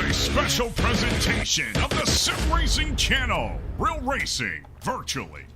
a special presentation of the Sim Racing Channel. Real racing, virtually.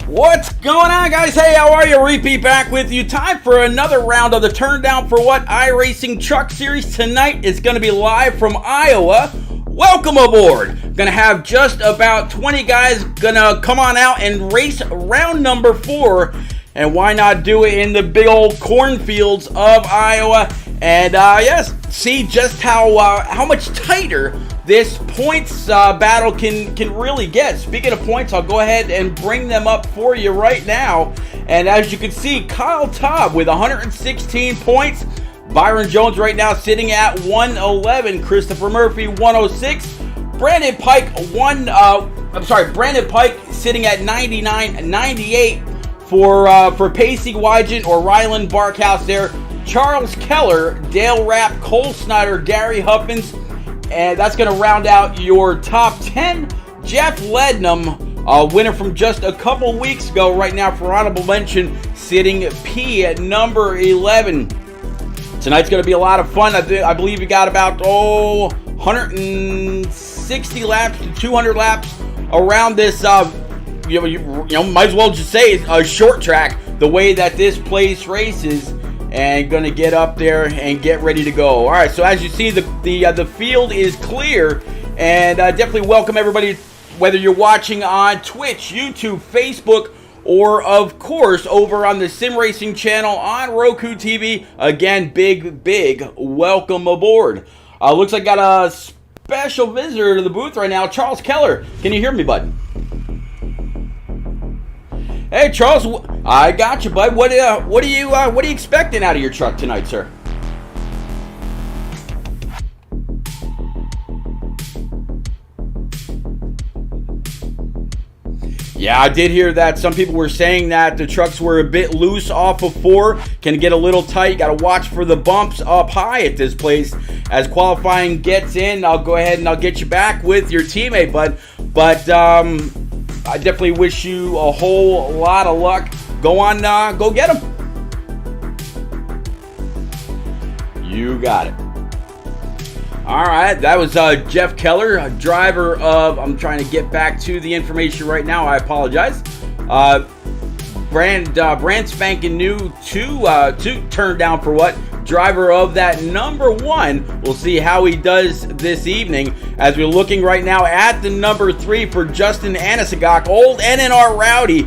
What's going on, guys? Hey, how are you? Repeat back with you. Time for another round of the Turn Down for What iRacing Truck Series. Tonight is going to be live from Iowa. Welcome aboard. Going to have just about 20 guys going to come on out and race round number 4. And why not do it in the big old cornfields of Iowa? And yes, see just how much tighter this points battle can really get. Speaking of points, I'll go ahead and bring them up for you right now. And as you can see, Kyle Taub with 116 points. Byron Jones right now sitting at 111. Christopher Murphy 106. Brandon Pike Brandon Pike sitting at 99, 98 for Pacey Wygent or Ryland Barkhouse there. Charles Keller, Dale Rapp, Cole Snyder, Gary Huffins. And that's going to round out your top 10. Jeff Lednam, a winner from just a couple weeks ago, right now for honorable mention, sitting P at number 11. Tonight's going to be a lot of fun. I believe you got about 160 laps to 200 laps around this. You might as well just say a short track. The way that this place races. And gonna get up there and get ready to go. All right, so as you see, the field is clear, and definitely welcome everybody, whether you're watching on Twitch, YouTube, Facebook, or of course over on the Sim Racing Channel on Roku TV. Again, big welcome aboard. Looks like I got a special visitor to the booth right now, Charles Keller. Can you hear me, bud? Hey Charles, I got you, bud. What are you expecting out of your truck tonight, sir? Yeah, I did hear that some people were saying that the trucks were a bit loose off of 4, can get a little tight. Got to watch for the bumps up high at this place. As qualifying gets in, I'll go ahead and I'll get you back with your teammate, bud. But I definitely wish you a whole lot of luck. Go on, go get him. You got it. All right, that was Jeff Keller, a driver of, I'm trying to get back to the information right now, I apologize. Brand spanking new two Turn Down for What, driver of that number 1. We'll see how he does this evening as we're looking right now at the number 3 for Justin Anisagok, old NNR Rowdy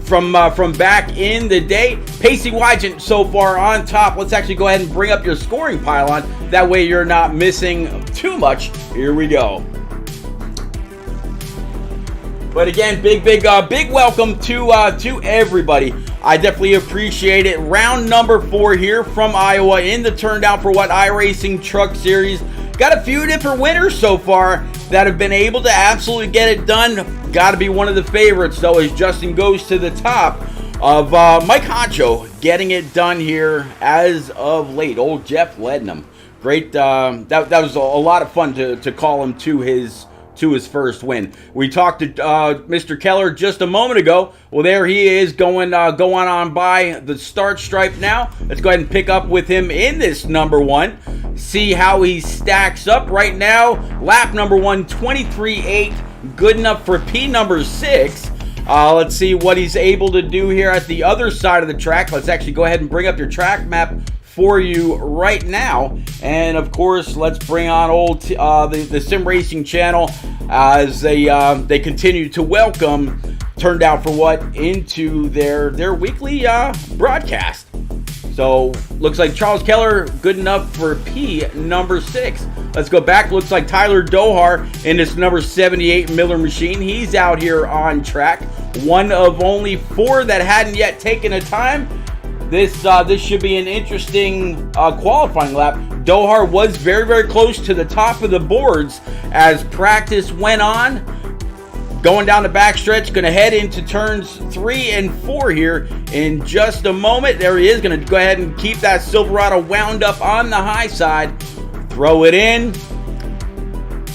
from back in the day. Pacey Wygent so far on top. Let's actually go ahead and bring up your scoring pylon. That way you're not missing too much. Here we go. But again, big welcome to everybody. I definitely appreciate it. Round number 4 here from Iowa in the Turn Down for What iRacing Truck Series. Got a few different winners so far that have been able to absolutely get it done. Got to be one of the favorites, though, as Justin goes to the top of Mike Honcho getting it done here as of late. Old Jeff Lednam. Great. That was a lot of fun to call him to his first win. We talked to Mr. Keller just a moment ago. Well, there he is going on by the start stripe now. Let's go ahead and pick up with him in this number 1. See how he stacks up right now. Lap number 1, 23.8. Good enough for P number 6. Let's see what he's able to do here at the other side of the track. Let's actually go ahead and bring up your track map for you right now, and of course let's bring on old the Sim Racing Channel as they continue to welcome Turn Down for What into their weekly broadcast. So looks like Charles Keller good enough for P number 6. Let's go back. Looks like Tyler Dohar in this number 78 Miller machine. He's out here on track. One of only 4 that hadn't yet taken a time. This should be an interesting qualifying lap. Dohar was very close to the top of the boards as practice went on. Going down the backstretch, going to head into turns 3 and 4 here in just a moment. There he is, going to go ahead and keep that Silverado wound up on the high side. Throw it in.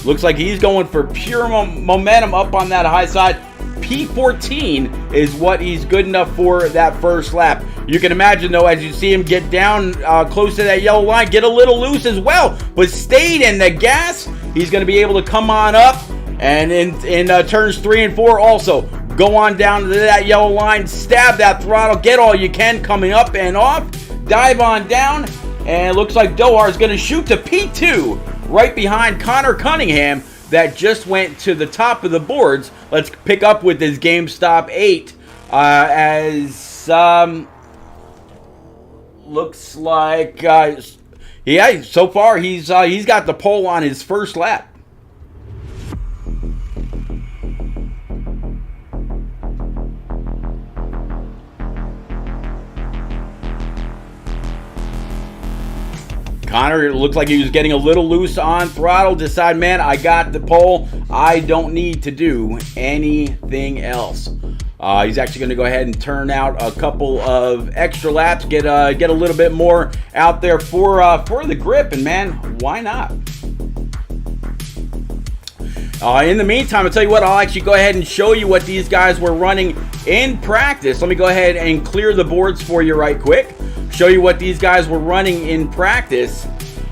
Looks like he's going for pure momentum up on that high side. P14 is what he's good enough for that first lap. You can imagine, though, as you see him get down close to that yellow line, get a little loose as well, but stayed in the gas. He's going to be able to come on up, and in turns 3 and 4 also, go on down to that yellow line, stab that throttle, get all you can coming up and off, dive on down, and it looks like Dohar is going to shoot to P2 right behind Connor Cunningham that just went to the top of the boards. Let's pick up with this GameStop 8 as looks like yeah, so far he's got the pole on his first lap. Connor, it looked like he was getting a little loose on throttle. Decide, man, I got the pole. I don't need to do anything else. He's actually going to go ahead and turn out a couple of extra laps, get a little bit more out there for the grip, and man, why not? In the meantime, I'll tell you what, I'll actually go ahead and show you what these guys were running in practice. Let me go ahead and clear the boards for you right quick. Show you what these guys were running in practice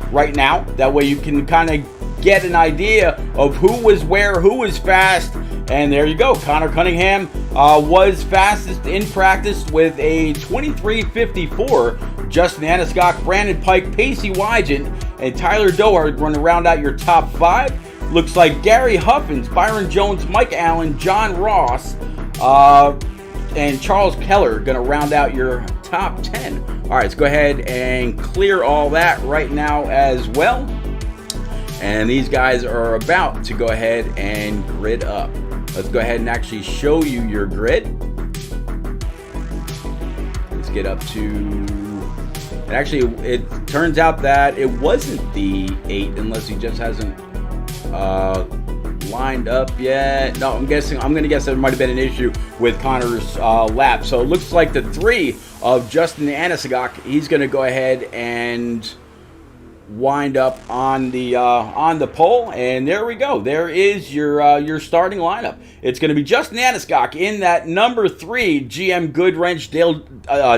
right now. That way you can kind of get an idea of who was where, who was fast. And there you go. Connor Cunningham was fastest in practice with a 23:54. Justin Aniscock, Brandon Pike, Pacey Wygant, and Tyler Dohar going to round out your top 5. Looks like Gary Huffins, Byron Jones, Mike Allen, John Ross, and Charles Keller going to round out your top 10. All right, let's go ahead and clear all that right now as well. And these guys are about to go ahead and grid up. Let's go ahead and actually show you your grid. Let's get up to... And actually, it turns out that it wasn't the 8 unless he just hasn't lined up yet. No, I'm going to guess there might have been an issue with Connor's lap. So it looks like the 3 of Justin Aniscock, he's going to go ahead and wind up on the pole, and there we go. There is your starting lineup. It's going to be Justin Aniscock in that number 3 GM Goodwrench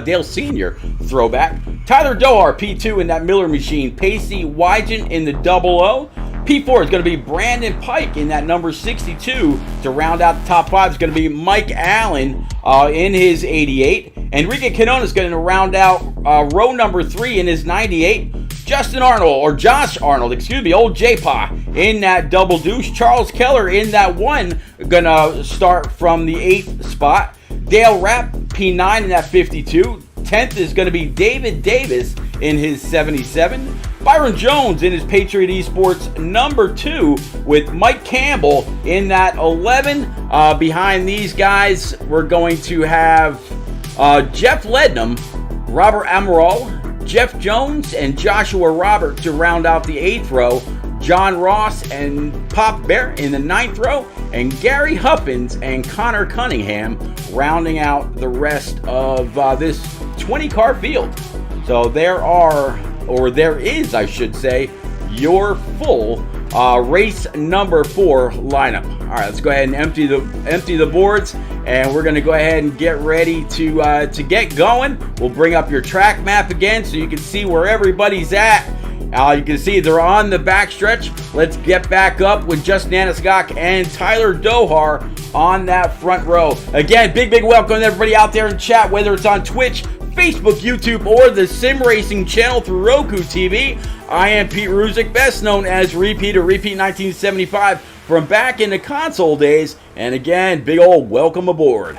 Dale Senior throwback. Tyler Dohar P2 in that Miller machine. Pacey Wygant in the 00. P4 is going to be Brandon Pike in that number 62. To round out the top 5 is going to be Mike Allen in his 88. Enrique Canona is going to round out row number 3 in his 98. Josh Arnold, old J-Pa in that double deuce. Charles Keller in that 1, gonna start from the 8th spot. Dale Rapp, P9 in that 52. 10th is gonna be David Davis in his 77. Byron Jones in his Patriot Esports number 2 with Mike Campbell in that 11. Behind these guys, we're going to have Jeff Lednam, Robert Amaral, Jeff Jones, and Joshua Robert to round out the 8th row. John Ross and Pop Bear in the 9th row. And Gary Huffins and Connor Cunningham rounding out the rest of this 20-car field. So there is, I should say, your full race number 4 lineup. All right, let's go ahead and empty the boards, and we're going to go ahead and get ready to get going. We'll bring up your track map again so you can see where everybody's at. You can see they're on the backstretch. Let's get back up with Justin Aniscock and Tyler Dohar on that front row. Again, big welcome to everybody out there in chat, whether it's on Twitch, Facebook, YouTube, or the Sim Racing channel through Roku TV. I am Pete Ruzick, best known as Repeat 1975 from back in the console days. And again, big old welcome aboard.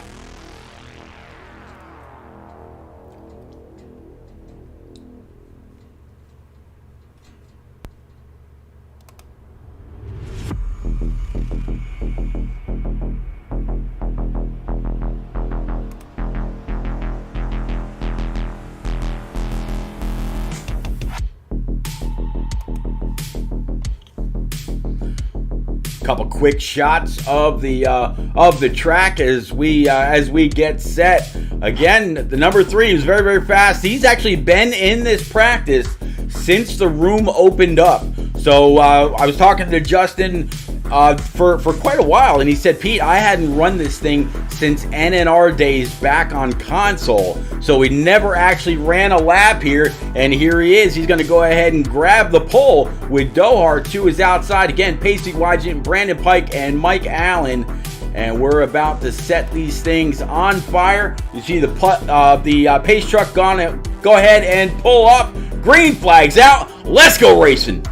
Couple quick shots of the track as we get set. Again, the number 3 is very fast. He's actually been in this practice since the room opened up. So I was talking to Justin for quite a while, and he said, Pete, I hadn't run this thing since NNR days back on console, so we never actually ran a lap here, and here he is. He's going to go ahead and grab the pole with Dohar to his outside. Again, Pacey Wygant, Brandon Pike, and Mike Allen, and we're about to set these things on fire. You see the pace truck gonna go ahead and pull off. Green flags out. Let's go racing.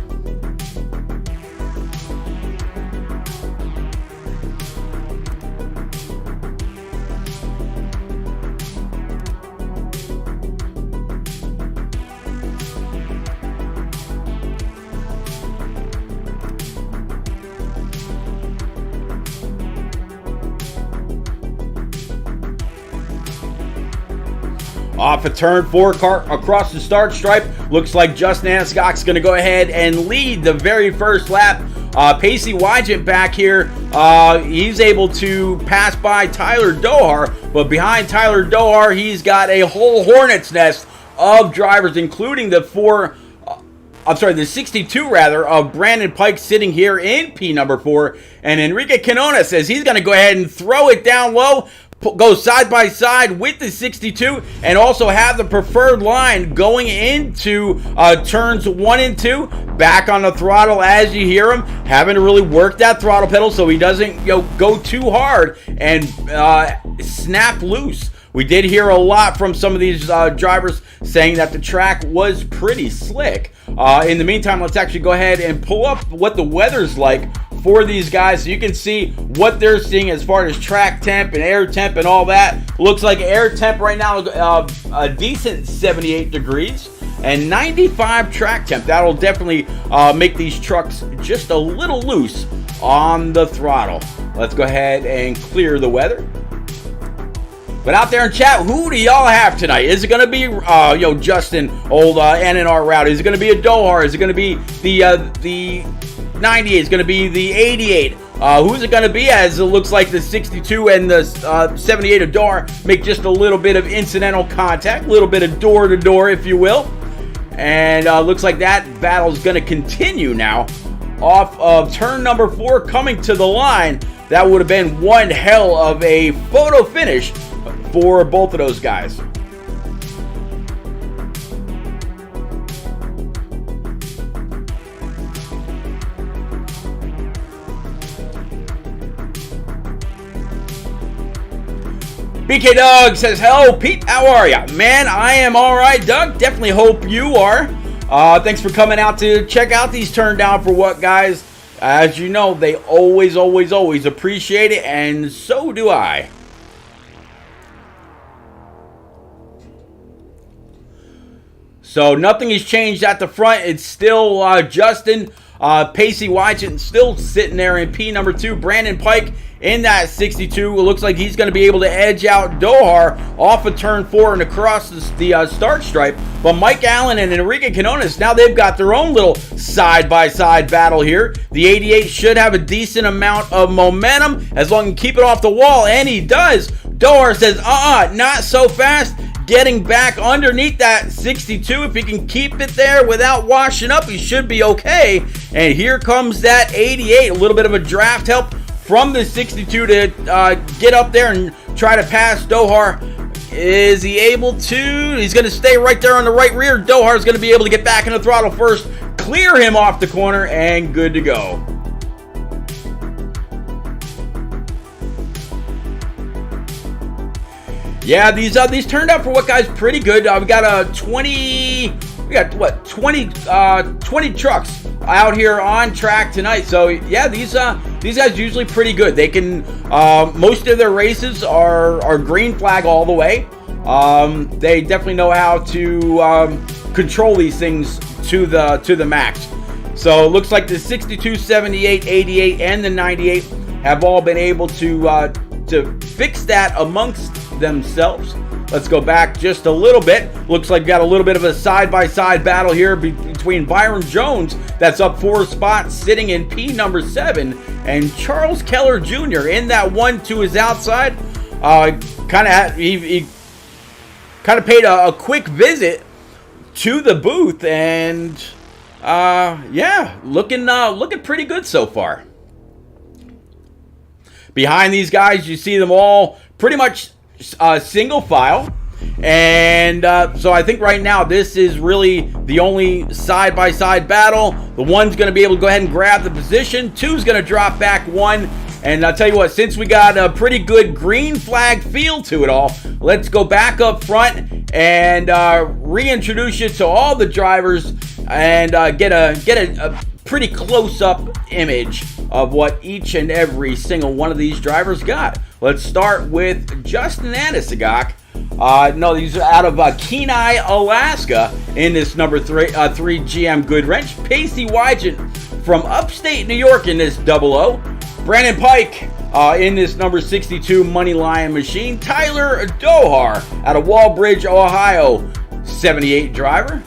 Off a turn 4 car across the start stripe. Looks like Justin Anscock's going to go ahead and lead the very first lap. Pacey Wygant back here, he's able to pass by Tyler Dohar, but behind Tyler Dohar, he's got a whole hornet's nest of drivers, including the 62 rather, of Brandon Pike sitting here in P number 4. And Enrique Quinona says he's going to go ahead and throw it down low, go side by side with the 62, and also have the preferred line going into turns 1 and 2. Back on the throttle as you hear him, having to really work that throttle pedal so he doesn't go too hard and snap loose. We did hear a lot from some of these drivers saying that the track was pretty slick. In the meantime, let's actually go ahead and pull up what the weather's like for these guys so you can see what they're seeing as far as track temp and air temp and all that. Looks like air temp right now a decent 78 degrees and 95 track temp. That'll definitely make these trucks just a little loose on the throttle. Let's go ahead and clear the weather. But out there in chat, who do y'all have tonight? Is it going to be, Justin, old NNR route? Is it going to be a Dohar? Is it going to be the 98? Is going to be the 88? Who's it going to be? As it looks like the 62 and the 78 of Dohar make just a little bit of incidental contact, a little bit of door-to-door, if you will. And looks like that battle's going to continue now. Off of turn number 4, coming to the line. That would have been one hell of a photo finish for both of those guys. BK Doug says, hello, Pete, how are ya? Man, I am all right, Doug. Definitely hope you are. Thanks for coming out to check out these Turn Down for What guys. As you know, they always appreciate it, and so do I. So nothing has changed at the front. It's still Justin, Pacey Wygant still sitting there in P number 2. Brandon Pike in that 62. It looks like he's going to be able to edge out Dohar off of turn 4 and across the start stripe. But Mike Allen and Enrique Quinona, now they've got their own little side-by-side battle here. The 88 should have a decent amount of momentum as long as he can keep it off the wall, and he does. Dohar says, not so fast. Getting back underneath that 62. If he can keep it there without washing up, he should be okay. And here comes that 88. A little bit of a draft help from the 62 to get up there and try to pass Dohar. Is he able to? He's going to stay right there on the right rear. Dohar is going to be able to get back in the throttle first, clear him off the corner, and good to go. Yeah, these turned out for what guys pretty good. We got 20 trucks out here on track tonight. So yeah, these guys usually pretty good. They can most of their races are green flag all the way. They definitely know how to control these things to the max. So it looks like the 62, 78, 88, and the 98 have all been able to fix that amongst themselves. Let's go back just a little bit. Looks like we got a little bit of a side-by-side battle here between Byron Jones, that's up 4 spots, sitting in P number 7, and Charles Keller Jr. in that one to his outside. He kind of paid a quick visit to the booth, and yeah, looking pretty good so far. Behind these guys, you see them all pretty much single file. And so I think right now this is really the only side-by-side battle. The one's going to be able to go ahead and grab the position. Two's going to drop back one. And I'll tell you what, since we got a pretty good green flag feel to it all, let's go back up front and reintroduce you to all the drivers and get a pretty close-up image of what each and every single one of these drivers got. Let's start with Justin Anisigok. No, these are out of Kenai, Alaska in this number 3 GM Goodwrench. Pacey Wygant from upstate New York in this 00. Brandon Pike in this number 62 Money Lion Machine. Tyler Dohar out of Walbridge, Ohio, 78 driver.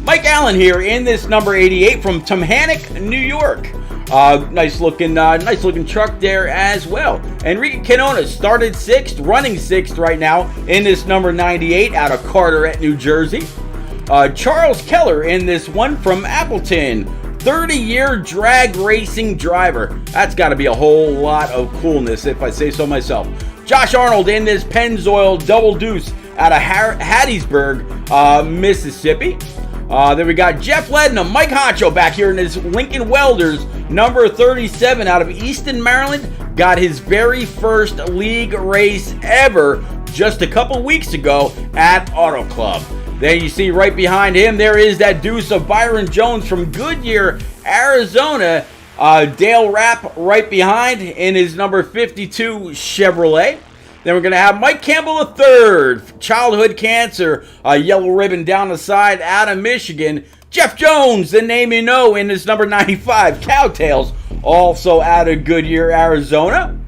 Mike Allen here in this number 88 from Tomhannock, New York. Nice looking truck there as well. Enrique Quinones started 6th, running 6th right now in this number 98 out of Carteret, New Jersey. Charles Keller in this one from Appleton. 30-year drag racing driver. That's got to be a whole lot of coolness if I say so myself. Josh Arnold in this Pennzoil Double Deuce out of Hattiesburg, Mississippi. Then we got Jeff Lednam, Mike Honcho back here in his Lincoln Welders, number 37 out of Easton, Maryland. Got his very first league race ever just a couple weeks ago at Auto Club. Then you see right behind him, there is that deuce of Byron Jones from Goodyear, Arizona. Dale Rapp right behind in his number 52 Chevrolet. Then we're going to have Mike Campbell III, childhood cancer, yellow ribbon down the side out of Michigan. Jeff Jones, the name you know, in his number 95 Cowtails, also out of Goodyear, Arizona.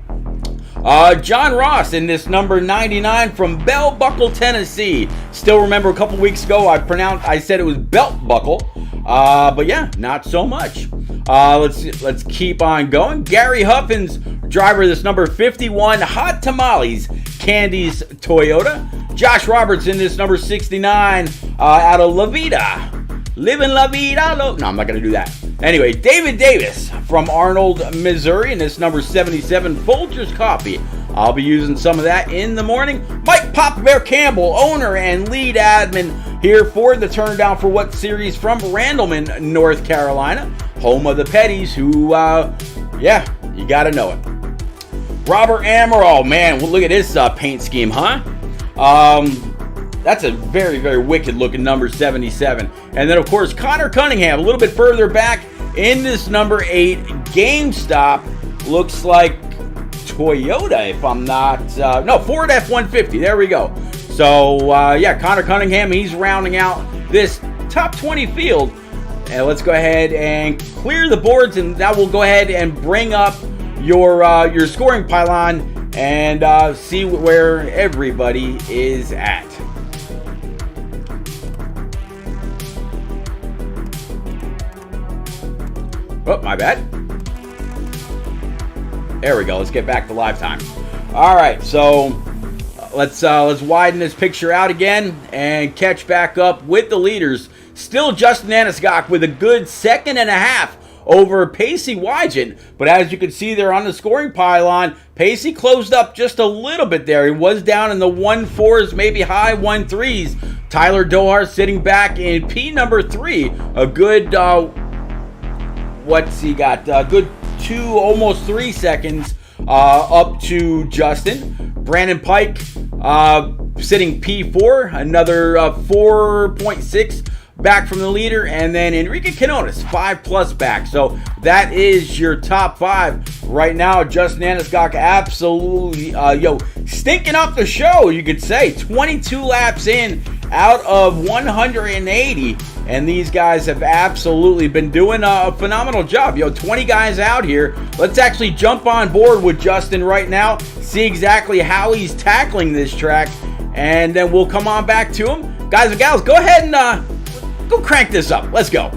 John Ross in this number 99 from Bell Buckle, Tennessee. Still remember a couple weeks ago I said it was Belt Buckle, but yeah, not so much. Let's keep on going. Gary Huffins, driver of this number 51 Hot Tamales Candies Toyota. Josh Roberts in this number 69 out of La Vida. Living La Vida. No, I'm not going to do that. Anyway, David Davis from Arnold, Missouri in this number 77 Folgers Coffee. I'll be using some of that in the morning. Mike Pop Bear Campbell, owner and lead admin here for the Turn Down for What series from Randleman, North Carolina. Home of the Petties, who, yeah, you got to know it. Robert Amaral, man, well, look at this paint scheme, huh? That's a very, very wicked looking number 77. And then, of course, Connor Cunningham, a little bit further back in this number 8 GameStop. Looks like Toyota, if I'm not... no, Ford F-150. There we go. So, yeah, Connor Cunningham, he's rounding out this top 20 field. And let's go ahead and clear the boards, and that will go ahead and bring up your scoring pylon and see where everybody is at. Oh, my bad. There we go. Let's get back to live time. All right, so let's widen this picture out again and catch back up with the leaders. Still Justin Anisigok with a good 2.5 over Pacey Wygant. But as you can see there on the scoring pylon, Pacey closed up just a little bit there. He was down in the 1-4s, maybe high 1-3s. Tyler Dohar sitting back in P number 3. A good, what's he got? Good 2, almost 3 seconds up to Justin. Brandon Pike sitting P4, another 4.6 back from the leader, and then Enrique Quinones 5+ back. So that is your top 5 right now. Justin Anisigok absolutely stinking up the show, you could say. 22 laps in out of 180, and these guys have absolutely been doing a phenomenal job. 20 guys out here. Let's actually jump on board with Justin right now, see exactly how he's tackling this track, and then we'll come on back to him. Guys and gals, go ahead and go crank this up. Let's go.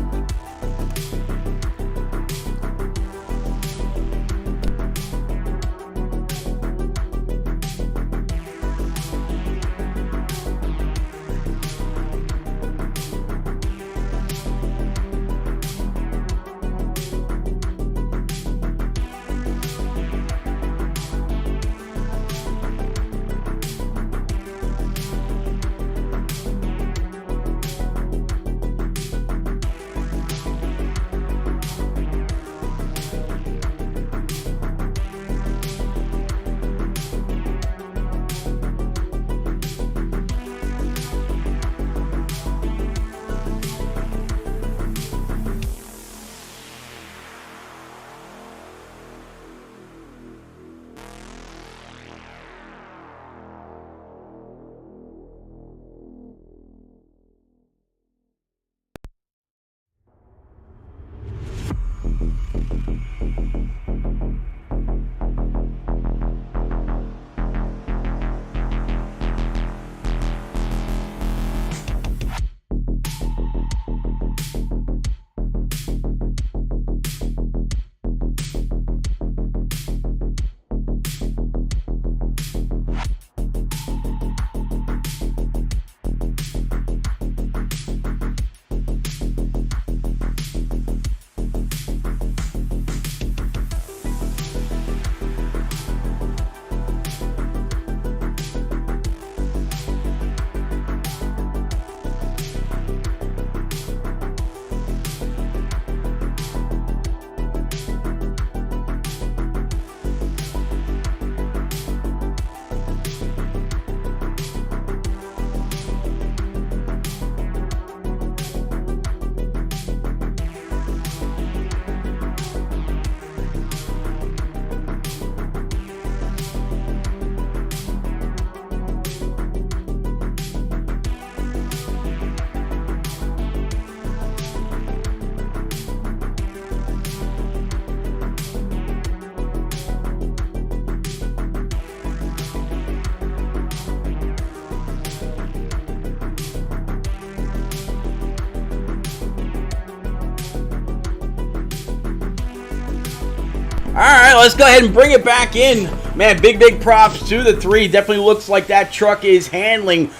right, let's go ahead and bring it back in. Man, big props to the 3. Definitely looks like that truck is handling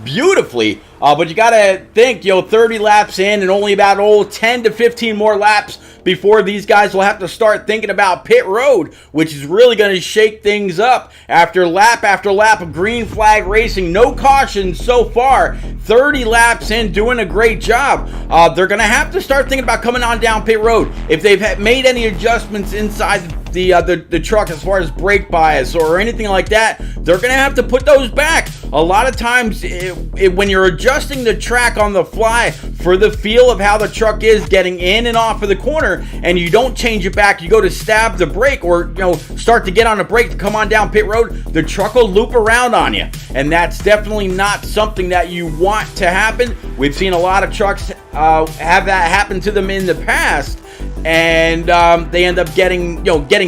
beautifully. But you got to think, 30 laps in and only about 10 to 15 more laps before these guys will have to start thinking about pit road, which is really going to shake things up. After lap of green flag racing, no cautions so far. 30 laps in, doing a great job. They're going to have to start thinking about coming on down pit road. If they've made any adjustments inside the truck as far as brake bias or anything like that, they're going to have to put those back. A lot of times when you're adjusting the track on the fly for the feel of how the truck is getting in and off of the corner, and you don't change it back, you go to stab the brake or start to get on a brake to come on down pit road, the truck will loop around on you, and that's definitely not something that you want to happen. We've seen a lot of trucks have that happen to them in the past, and they end up getting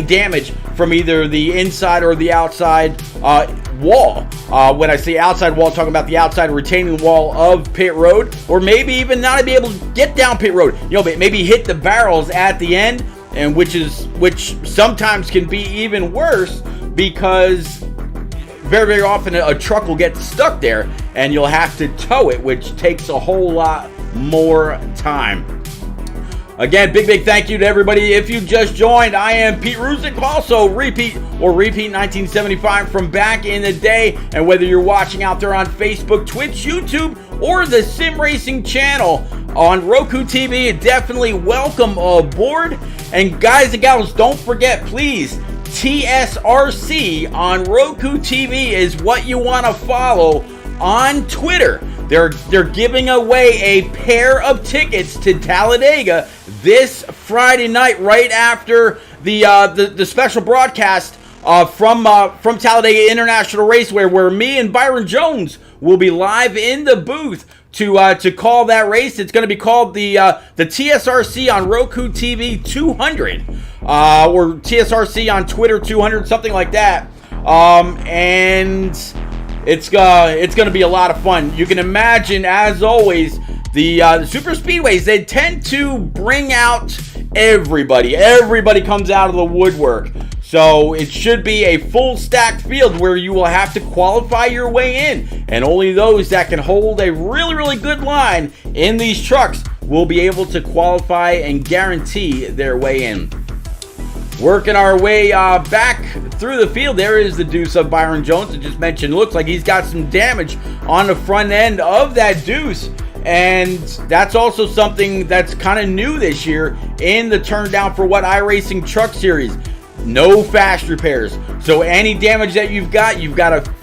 damage from either the inside or the outside wall. When I say outside wall, I'm talking about the outside retaining wall of pit road, or maybe even not be able to get down pit road. Maybe hit the barrels at the end, and which sometimes can be even worse, because very often a truck will get stuck there and you'll have to tow it, which takes a whole lot more time. Again, big thank you to everybody. If you just joined, I am Pete Rusick, also repeat 1975 from back in the day. And whether you're watching out there on Facebook, Twitch, YouTube, or the Sim Racing channel on Roku TV, definitely welcome aboard. And guys and gals, don't forget, please, TSRC on Roku TV is what you want to follow on Twitter. They're giving away a pair of tickets to Talladega this Friday night, right after the special broadcast from Talladega International Raceway, where me and Byron Jones will be live in the booth to call that race. It's going to be called the TSRC on Roku TV 200, or TSRC on Twitter 200, something like that. And it's going to be a lot of fun. You can imagine, as always, the super speedways, they tend to bring out everybody. Everybody comes out of the woodwork. So it should be a full stacked field where you will have to qualify your way in. And only those that can hold a really good line in these trucks will be able to qualify and guarantee their way in. Working our way back through the field, there is the deuce of Byron Jones. I just mentioned, looks like he's got some damage on the front end of that deuce. And that's also something that's kind of new this year in the Turn Down for What iRacing Truck Series. No fast repairs. So any damage that you've got to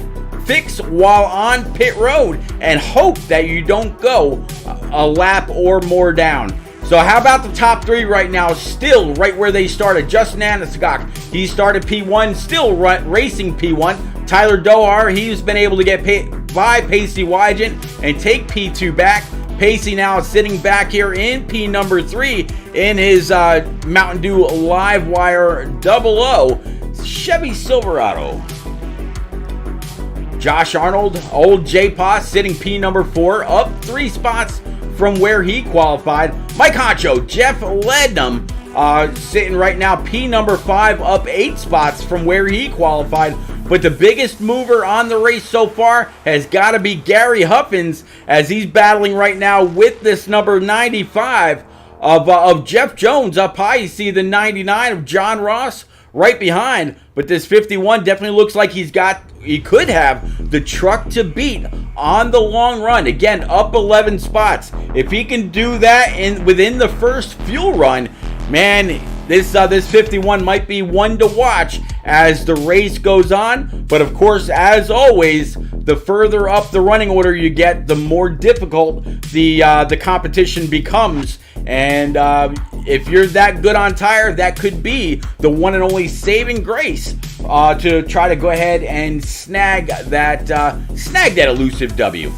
fix while on pit road and hope that you don't go a lap or more down. So how about the top 3 right now, still right where they started? Justin Anaskog, he started P1, still racing P1. Tyler Dohar, he's been able to get by Pacey Wygant and take P2 back. Pacey now sitting back here in P number 3 in his Mountain Dew Livewire 00 Chevy Silverado. Josh Arnold, old J-Paw, sitting P number 4, up 3 spots from where he qualified. Mike Honcho, Jeff Lednam, sitting right now P number 5, up 8 spots from where he qualified. But the biggest mover on the race so far has got to be Gary Huffins, as he's battling right now with this number 95 of Jeff Jones up high. You see the 99 of John Ross right behind, but this 51 definitely looks like he could have the truck to beat on the long run. Again, up 11 spots. If he can do that within the first fuel run, man, this 51 might be one to watch as the race goes on. But of course, as always, the further up the running order you get, the more difficult the competition becomes. And if you're that good on tire, that could be the one and only saving grace to try to go ahead and snag that elusive W.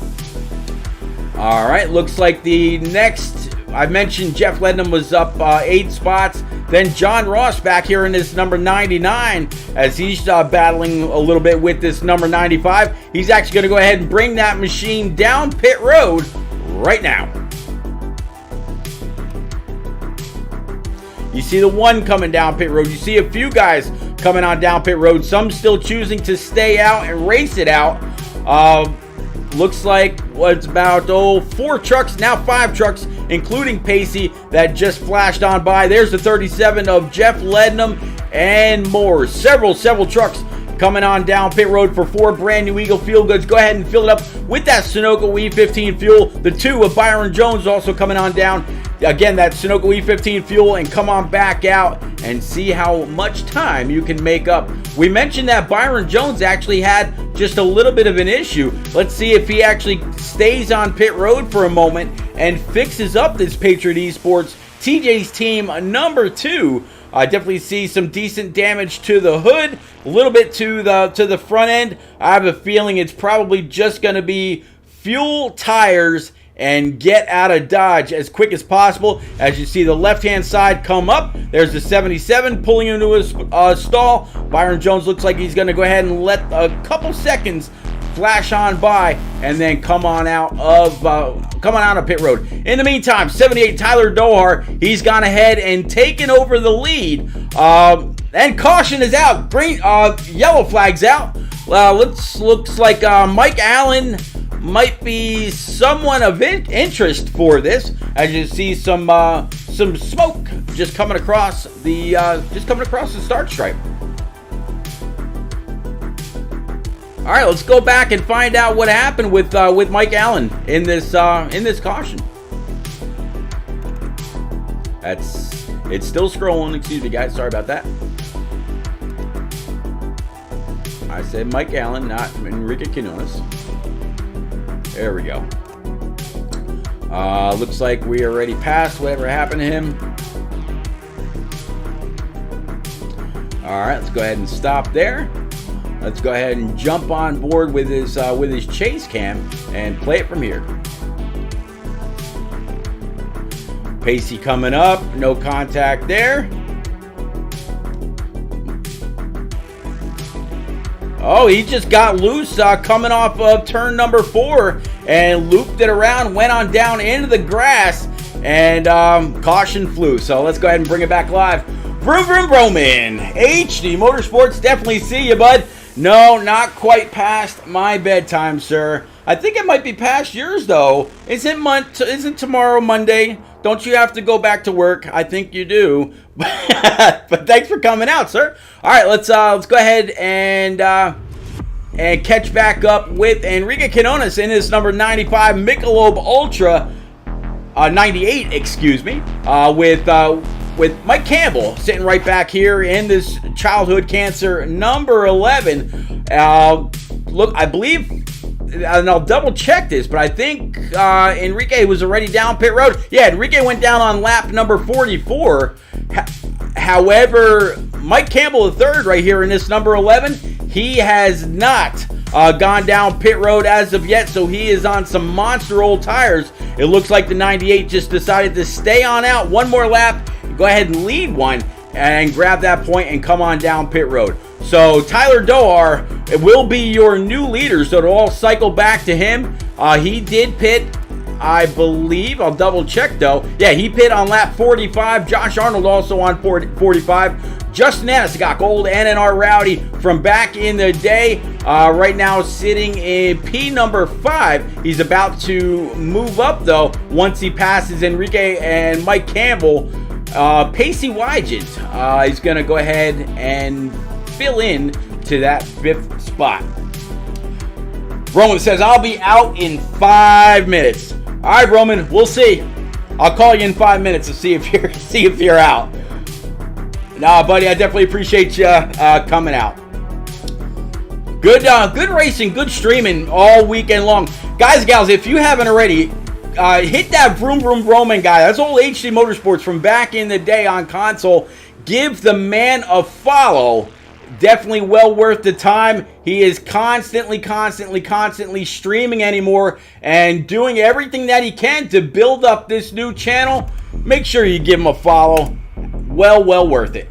All right, looks like the next, I mentioned Jeff Lednam was up 8 spots. Then John Ross back here in this number 99 as he's battling a little bit with this number 95. He's actually going to go ahead and bring that machine down pit road right now. You see the one coming down pit road. You see a few guys coming on down pit road. Some still choosing to stay out and race it out. Looks like what's about 4 trucks, now 5 trucks, including Pacey, that just flashed on by. There's the 37 of Jeff Lednam and more. Several trucks coming on down pit road for 4 brand new Eagle Feel Goods. Go ahead and fill it up with that Sunoco E15 fuel. The 2 of Byron Jones also coming on down. Again, that Sunoco E15 fuel, and come on back out and see how much time you can make up. We mentioned that Byron Jones actually had just a little bit of an issue. Let's see if he actually stays on pit road for a moment and fixes up this Patriot Esports TJ's team number 2. I definitely see some decent damage to the hood, a little bit to the front end. I have a feeling it's probably just going to be fuel, tires, and get out of Dodge as quick as possible. As you see the left-hand side come up, there's the 77 pulling into a stall. Byron Jones looks like he's going to go ahead and let a couple seconds flash on by and then come on out of pit road. In the meantime, 78 Tyler Dohar, he's gone ahead and taken over the lead. And caution is out. Green, yellow flag's out. Looks like Mike Allen might be someone of interest for this, as you see some smoke just coming across the start stripe. All right, let's go back and find out what happened with Mike Allen in this caution. It's still scrolling. Excuse me, guys. Sorry about that. I said Mike Allen, not Enrique Quinones. There we go. Looks like we already passed whatever happened to him. All right, let's go ahead and stop there. Let's go ahead and jump on board with his chase cam and play it from here. Pacey coming up, no contact there. Oh, he just got loose coming off of turn number 4 and looped it around, went on down into the grass, and caution flew. So let's go ahead and bring it back live. Vroom, vroom, Roman. HD Motorsports, definitely see you, bud. No, not quite past my bedtime, sir. I think it might be past yours, though. Isn't tomorrow Monday? Don't you have to go back to work? I think you do. But thanks for coming out, sir. All right, let's go ahead and catch back up with Enrique Quinones in his number 95 Michelob Ultra, 98, excuse me, with Mike Campbell sitting right back here in this childhood cancer number 11. Look, I believe, and I'll double check this, but I think Enrique was already down pit road. Yeah, Enrique went down on lap number 44. However, Mike Campbell III right here in this number 11, he has not gone down pit road as of yet, so he is on some monster old tires. It looks like the 98 just decided to stay on out one more lap, go ahead and lead one, and grab that point and come on down pit road. So Tyler Dohar, it will be your new leader, so it'll all cycle back to him. He did pit, I believe. I'll double check though. Yeah, he pit on lap 45. Josh Arnold also on 45. Justin Annis got gold, and an R Rowdy from back in the day. Right now sitting in P number 5. He's about to move up though once he passes Enrique and Mike Campbell. Pacey Wygent is going to go ahead and fill in to that 5th spot. Roman says, I'll be out in 5 minutes. All right, Roman, we'll see. I'll call you in 5 minutes to see if you're out. Nah, buddy, I definitely appreciate you coming out. Good racing, good streaming all weekend long. Guys and gals, if you haven't already, hit that Vroom Vroom Roman guy. That's old HD Motorsports from back in the day on console. Give the man a follow. Definitely well worth the time. He is constantly streaming anymore and doing everything that he can to build up this new channel. Make sure you give him a follow. Well worth it.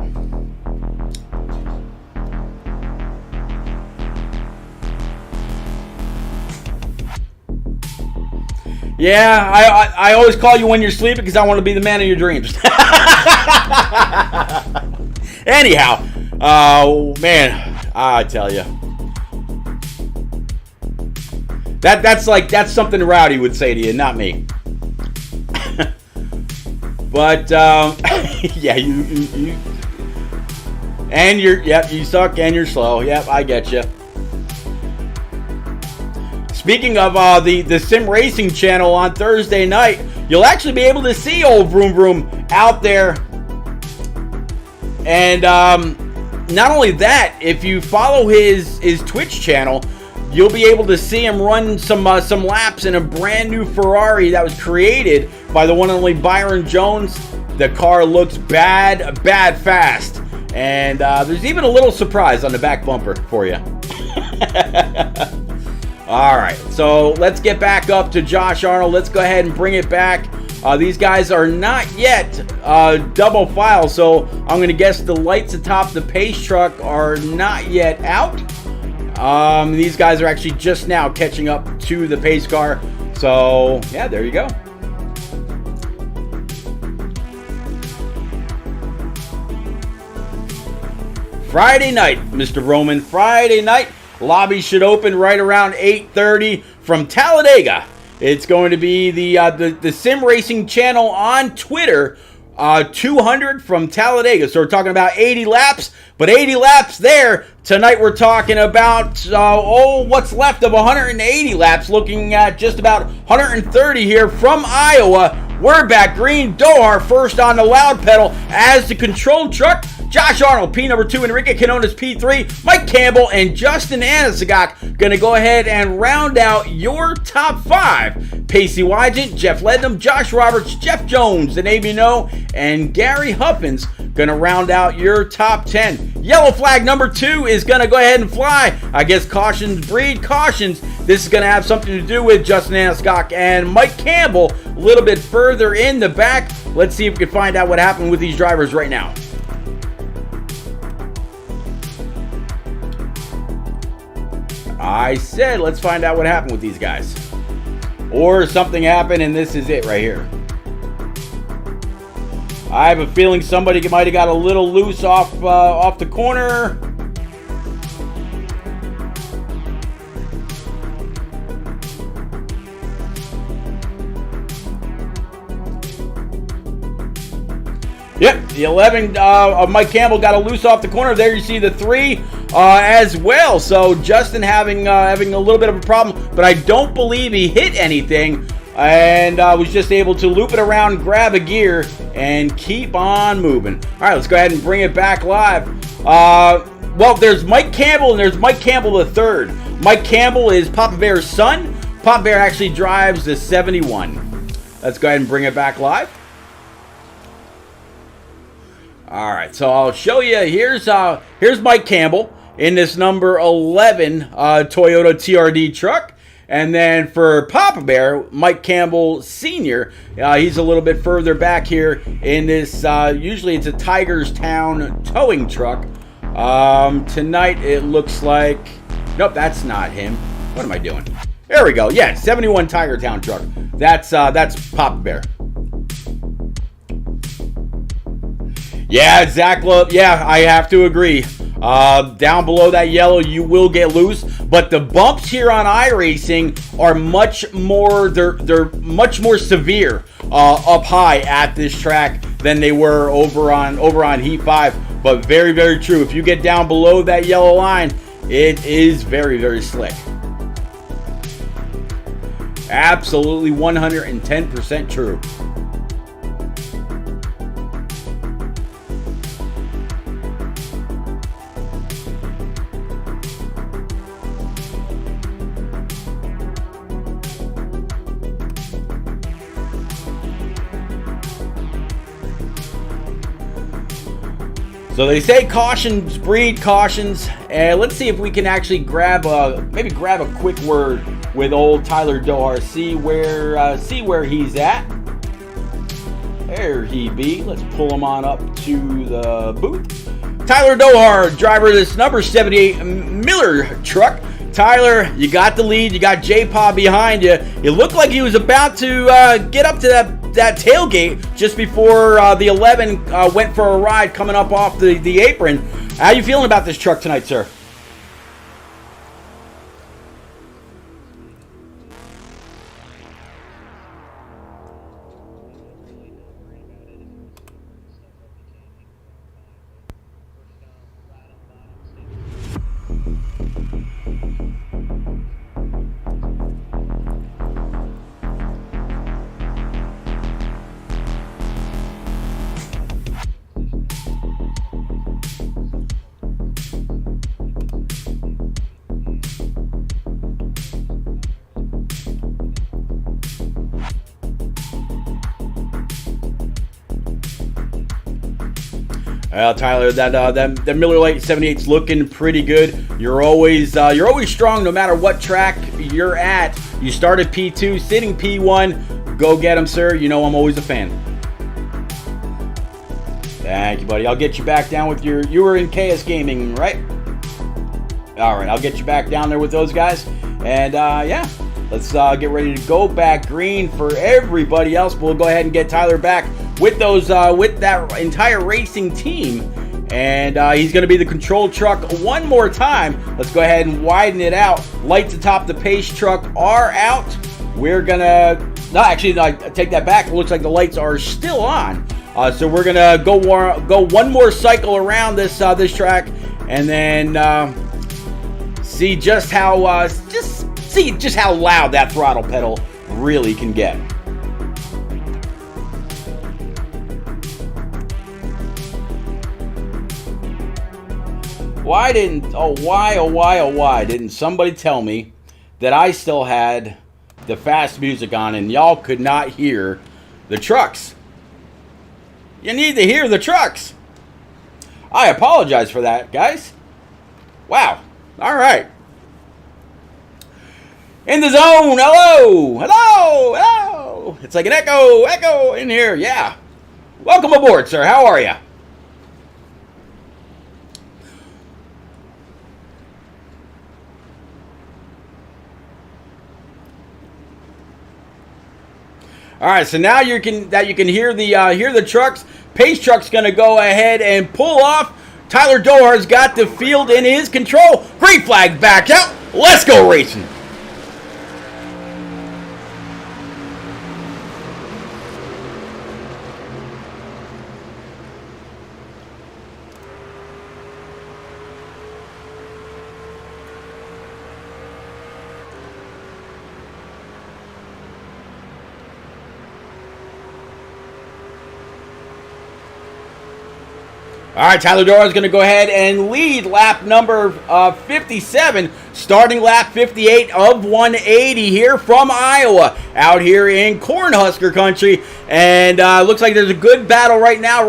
Yeah, I always call you when you're sleeping because I want to be the man of your dreams. Anyhow, oh man, I tell you, that's something Rowdy would say to you, not me. But yeah, you and you suck and you're slow. Yep, I get you. Speaking of the Sim Racing channel on Thursday night, you'll actually be able to see old Vroom Vroom out there. And not only that, if you follow his Twitch channel, you'll be able to see him run some laps in a brand new Ferrari that was created by the one and only Byron Jones. The car looks bad fast. And there's even a little surprise on the back bumper for you. All right, so let's get back up to Josh Arnold. Let's go ahead and bring it back. These guys are not yet double file, so I'm going to guess the lights atop the pace truck are not yet out. These guys are actually just now catching up to the pace car. So, yeah, there you go. Friday night, Mr. Roman. Friday night. Lobby should open right around 8:30 from Talladega. It's going to be the Sim Racing channel on Twitter, 200 from Talladega. So we're talking about 80 laps, but 80 laps there. Tonight we're talking about, what's left of 180 laps, looking at just about 130 here from Iowa. We're back. Green Dohar first on the loud pedal as the control truck. Josh Arnold, P number 2, Enrique Quinones, P3, Mike Campbell, and Justin Anasagak going to go ahead and round out your top 5. Pacey Wygant, Jeff Lednam, Josh Roberts, Jeff Jones, the name you know, and Gary Huffins going to round out your top 10. Yellow flag number 2 is going to go ahead and fly. I guess cautions breed cautions. This is going to have something to do with Justin Anasagak and Mike Campbell a little bit further in the back. Let's see if we can find out what happened with these drivers right now. I said, let's find out what happened with these guys. Or something happened and this is it right here. I have a feeling somebody might have got a little loose off the corner. Yep, the 11 of Mike Campbell got a loose off the corner. There you see the 3 as well. So Justin having a little bit of a problem, but I don't believe he hit anything, and was just able to loop it around, grab a gear, and keep on moving. All right, let's go ahead and bring it back live. Well, there's Mike Campbell and there's Mike Campbell the third. Mike Campbell is Papa Bear's son. Papa Bear actually drives the 71. Let's go ahead and bring it back live. All right, so I'll show you. Here's Mike Campbell in this number 11 Toyota TRD truck. And then for Papa Bear, Mike Campbell Sr., he's a little bit further back here in this, usually it's a Tigerstown towing truck. Tonight it looks like, nope, that's not him. What am I doing? There we go. Yeah, 71 Tigertown truck. That's Papa Bear. Yeah, Zach Love. Yeah, I have to agree. Down below that yellow, you will get loose. But the bumps here on iRacing are much more. They're much more severe up high at this track than they were over on Heat 5. But very, very true. If you get down below that yellow line, it is very, very slick. Absolutely 110% true. So they say cautions breed cautions, and let's see if we can actually grab a quick word with old Tyler Dohar. See where he's at. There he be. Let's pull him on up to the booth. Tyler Dohar, driver of this number 78 Miller truck, Tyler, you got the lead. You got J-Paw behind you. It looked like he was about to get up to that tailgate just before the 11 went for a ride coming up off the apron. How you feeling about this truck tonight, sir? Well, Tyler, that Miller Lite 78's looking pretty good. You're always strong no matter what track you're at. You started P2, sitting P1. Go get him, sir. You know I'm always a fan. Thank you, buddy. I'll get you back down with you were in KS Gaming, right? All right, I'll get you back down there with those guys. And yeah, let's get ready to go back green for everybody else. We'll go ahead and get Tyler back with those with that entire racing team, and he's going to be the control truck one more time. Let's go ahead and widen it out. Lights atop the pace truck are out. We're gonna I take that back. It looks like the lights are still on. So we're gonna go one more cycle around this track, and then see just how loud that throttle pedal really can get. Why didn't somebody tell me that I still had the fast music on and y'all could not hear the trucks? You need to hear the trucks. I apologize for that, guys. Wow. All right. In the zone. Hello. Hello. Hello. It's like an echo in here. Yeah. Welcome aboard, sir. How are you? All right, so now you can hear the trucks. Pace truck's gonna go ahead and pull off. Tyler Dohar's got the field in his control. Green flag back out. Let's go racing. All right, Tyler Doha is going to go ahead and lead lap number 57, starting lap 58 of 180 here from Iowa, out here in Cornhusker country. And looks like there's a good battle right now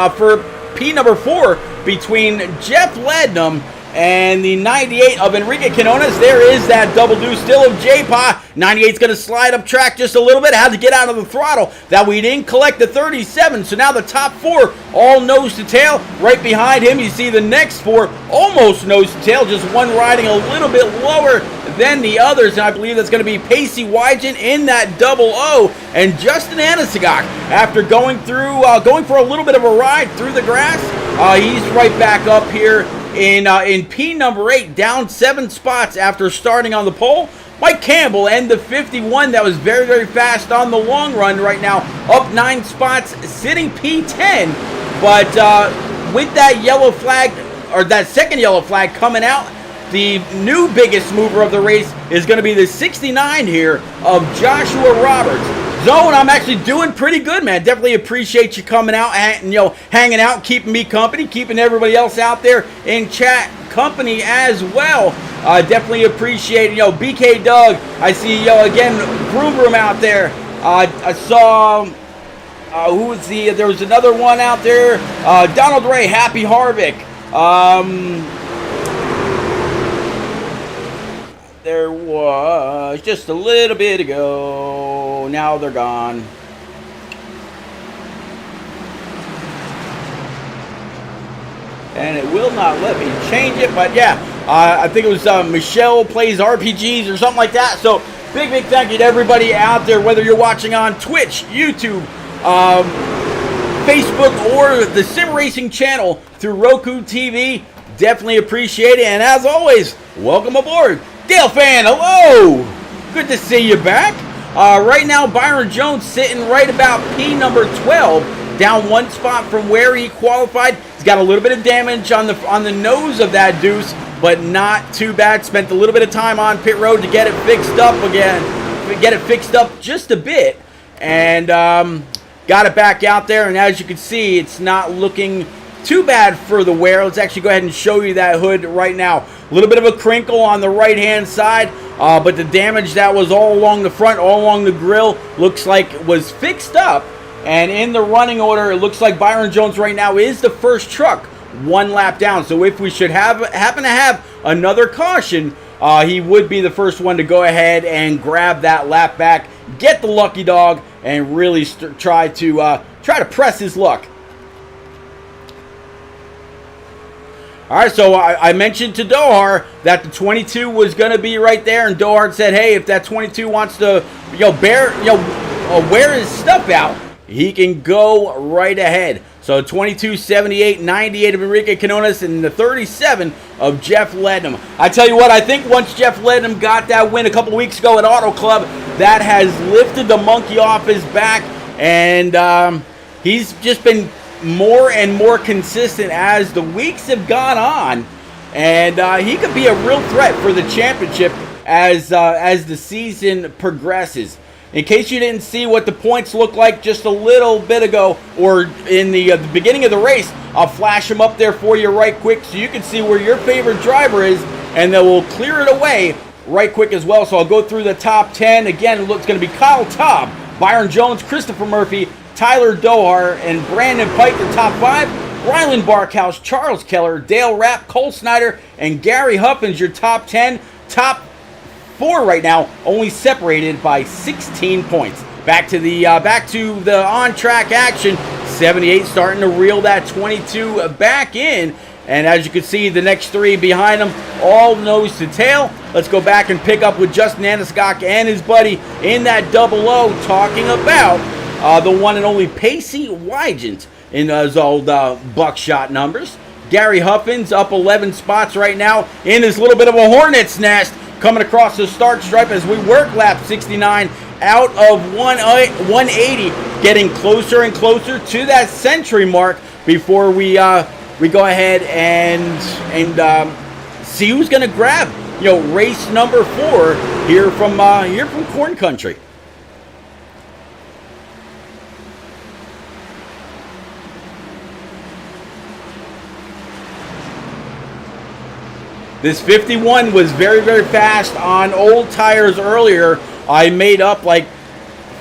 for P number 4 between Jeff Lednum and the 98 of Enrique Quinones. There is that double deuce still of J-Pa. 98's going to slide up track just a little bit. Had to get out of the throttle. That we didn't collect the 37. So now the top 4 all nose to tail. Right behind him, you see the next 4 almost nose to tail. Just one riding a little bit lower than the others. And I believe that's going to be Pacey Wygen in that double O. And Justin Anisagok, after going for a little bit of a ride through the grass, he's right back up here in P number 8, down 7 spots after starting on the pole. Mike Campbell and the 51 that was very, very fast on the long run right now, up 9 spots, sitting P10. But with that yellow flag, or that second yellow flag coming out, the new biggest mover of the race is going to be the 69 here of Joshua Roberts. Zone, I'm actually doing pretty good, man. Definitely appreciate you coming out and hanging out, keeping me company, keeping everybody else out there in chat company as well. Definitely appreciate BK Doug. I see again Vroom Vroom out there. I saw there was another one out there. Donald Ray, Happy Harvick. There was just a little bit ago. Now they're gone. And it will not let me change it. But yeah, I think it was Michelle Plays RPGs or something like that. So big thank you to everybody out there, whether you're watching on Twitch, YouTube, Facebook, or the Sim Racing channel through Roku TV. Definitely appreciate it. And as always, welcome aboard. Dale Fan, hello. Good to see you back. Right now, Byron Jones sitting right about P number 12, down one spot from where he qualified. He's got a little bit of damage on the nose of that deuce, but not too bad. Spent a little bit of time on pit road to get it fixed up again, get it fixed up just a bit, and got it back out there. And as you can see, it's not looking too bad for the wear. Let's actually go ahead and show you that hood right now. A little bit of a crinkle on the right hand side, but the damage that was all along the front, all along the grill, looks like it was fixed up. And in the running order, it looks like Byron Jones right now is the first truck, one lap down. So if we should happen to have another caution, he would be the first one to go ahead and grab that lap back, get the lucky dog, and really try to press his luck. All right, so I mentioned to Dohar that the 22 was going to be right there, and Dohar said, "Hey, if that 22 wants to, wear his stuff out, he can go right ahead." So 22, 78, 98 of Enrique Canones, and the 37 of Jeff Ledham. I tell you what, I think once Jeff Ledham got that win a couple weeks ago at Auto Club, that has lifted the monkey off his back, and he's just been more and more consistent as the weeks have gone on, and he could be a real threat for the championship as the season progresses. In case you didn't see what the points look like just a little bit ago, or in the beginning of the race, I'll flash them up there for you right quick so you can see where your favorite driver is, and then we'll clear it away right quick as well. So I'll go through the top 10. Again, it's going to be Kyle Taub, Byron Jones, Christopher Murphy, Tyler Dohar, and Brandon Pike, the top 5. Rylan Barkhouse, Charles Keller, Dale Rapp, Cole Snyder, and Gary Huffins, your top 10. Top 4 right now, only separated by 16 points. Back to the on-track action. 78 starting to reel that 22 back in. And as you can see, the next 3 behind him, all nose to tail. Let's go back and pick up with Justin Anaskok and his buddy in that 00, talking about the one and only Pacey Wygant in those old buckshot numbers. Gary Huffins up 11 spots right now in this little bit of a hornet's nest, coming across the start stripe as we work lap 69 out of 180, getting closer and closer to that century mark before we go ahead and see who's going to grab race number 4 here from Corn Country. This 51 was very fast on old tires earlier. I made up like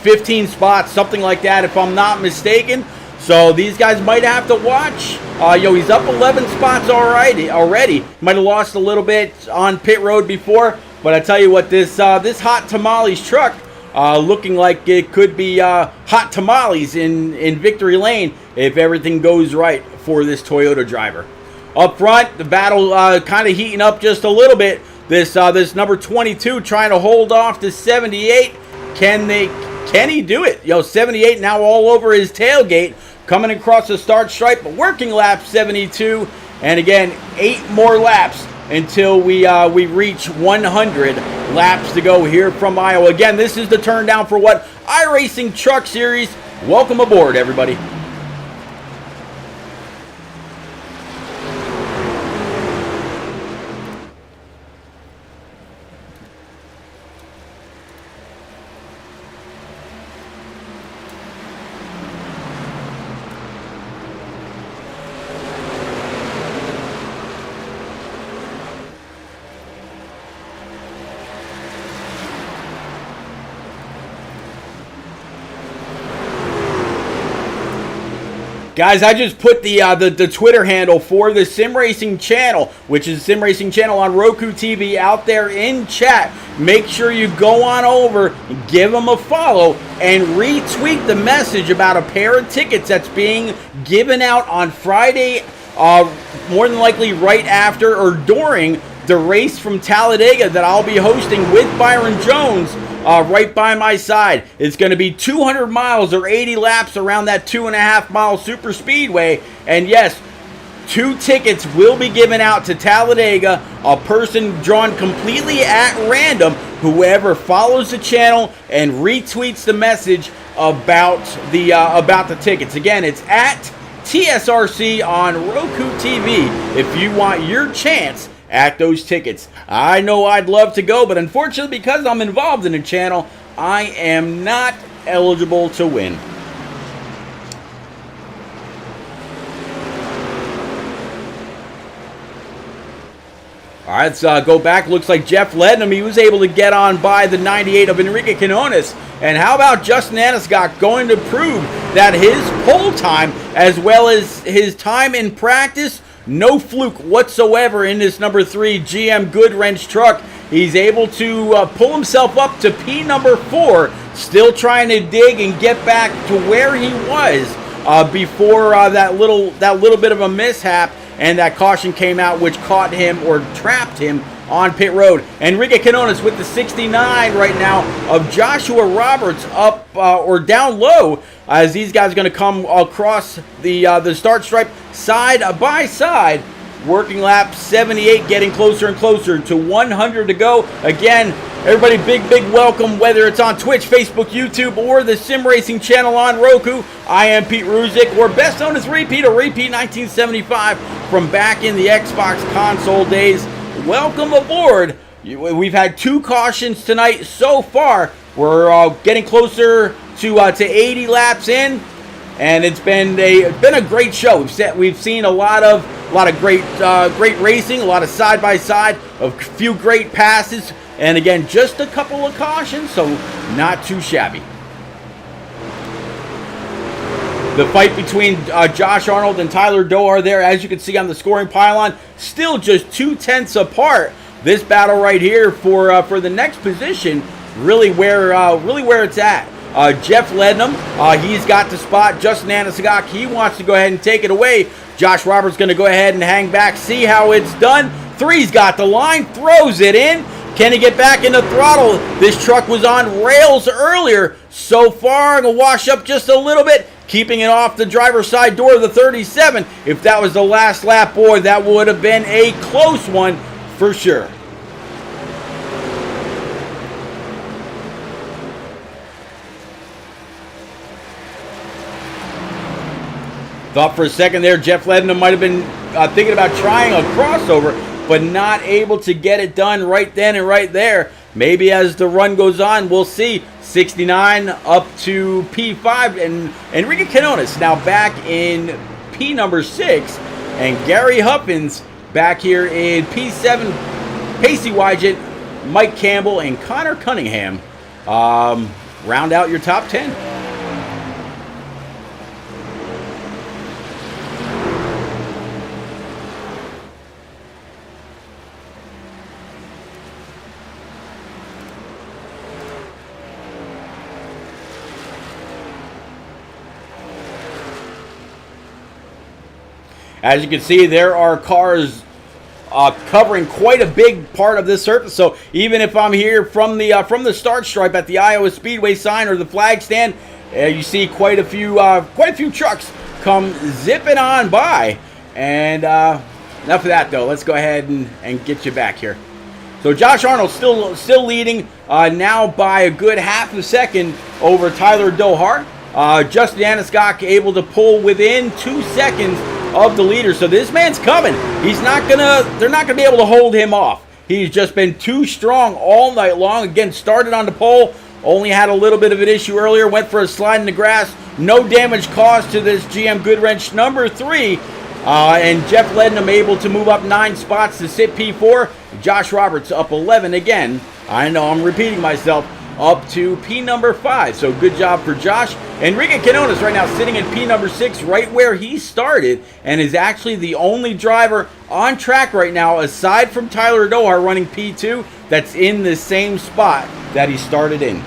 15 spots, something like that, if I'm not mistaken. So these guys might have to watch. He's up 11 spots already. Might have lost a little bit on pit road before, but I tell you what, this Hot Tamales truck looking like it could be Hot Tamales in Victory Lane if everything goes right for this Toyota driver. Up front, the battle kind of heating up just a little bit. This number 22 trying to hold off to 78. Can he do it? 78 now all over his tailgate, coming across the start stripe, working lap 72, and again 8 more laps until we reach 100 laps to go here from Iowa. Again, this is the turn down for what iRacing Truck Series. Welcome aboard, everybody. Guys, I just put the Twitter handle for the Sim Racing channel, which is Sim Racing channel on Roku TV, out there in chat. Make sure you go on over, give them a follow, and retweet the message about a pair of tickets that's being given out on Friday, more than likely right after or during the race from Talladega that I'll be hosting with Byron Jones right by my side. It's going to be 200 miles or 80 laps around that 2.5 mile super speedway. And yes, 2 tickets will be given out to Talladega, a person drawn completely at random, whoever follows the channel and retweets the message about the tickets. Again, it's at TSRC on Roku TV if you want your chance at those tickets. I know I'd love to go, but unfortunately, because I'm involved in the channel, I am not eligible to win. All right, let's go back. Looks like Jeff Lednam, he was able to get on by the 98 of Enrique Quinones. And how about Justin Aniscott going to prove that his pole time, as well as his time in practice, no fluke whatsoever in this number 3 GM Goodwrench truck. He's able to pull himself up to P number 4, still trying to dig and get back to where he was before that little bit of a mishap, and that caution came out, which caught him or trapped him on pit road. Enrique Quinones with the 69 right now of Joshua Roberts up or down low, as these guys are going to come across the start stripe side by side. Working lap 78, getting closer and closer to 100 to go. Again, everybody, big welcome, whether it's on Twitch, Facebook, YouTube, or the Sim Racing channel on Roku. I am Pete Ruzick, or best known as Repeat, or Repeat 1975 from back in the Xbox console days. Welcome aboard. We've had 2 cautions tonight so far. We're getting closer to 80 laps in, and it's been a great show. We've seen a lot of great racing, a lot of side by side, a few great passes, and again, just a couple of cautions, so not too shabby. The fight between Josh Arnold and Tyler Doar there, as you can see on the scoring pylon, still just 2/10 apart. This battle right here for the next position, really where it's at. Jeff Lednam, he's got the spot. Justin Aniscott, he wants to go ahead and take it away. Josh Roberts going to go ahead and hang back, see how it's done. 3's got the line, throws it in. Can he get back in the throttle? This truck was on rails earlier. So far, going to wash up just a little bit, keeping it off the driver's side door of the 37. If that was the last lap, boy, that would have been a close one for sure. Thought for a second there Jeff Lednam might have been thinking about trying a crossover, but not able to get it done right then and right there. Maybe as the run goes on, we'll see. 69 up to P5, and Enrique Quinones now back in P number 6, and Gary Huffins back here in P7. Pacey Wygant, Mike Campbell, and Connor Cunningham round out your top 10. As you can see, there are cars covering quite a big part of this surface. So even if I'm here from the start stripe at the Iowa Speedway sign or the flag stand, you see quite a few trucks come zipping on by. And enough of that, though. Let's go ahead and get you back here. So Josh Arnold still leading now by a good half a second over Tyler Dohar. Justin Aniscott able to pull within 2 seconds of the leader. So this man's coming. They're not gonna be able to hold him off. He's just been too strong all night long. Again, started on the pole, only had a little bit of an issue earlier, went for a slide in the grass. No damage caused to this GM Goodwrench number 3. And Jeff Lednam able to move up 9 spots to sit P4. Josh Roberts up 11 again. I know I'm repeating myself. Up to P number 5. So good job for Josh. Enrique Quinones right now sitting in P number 6, right where he started, and is actually the only driver on track right now, aside from Tyler Dohar running P2, that's in the same spot that he started in.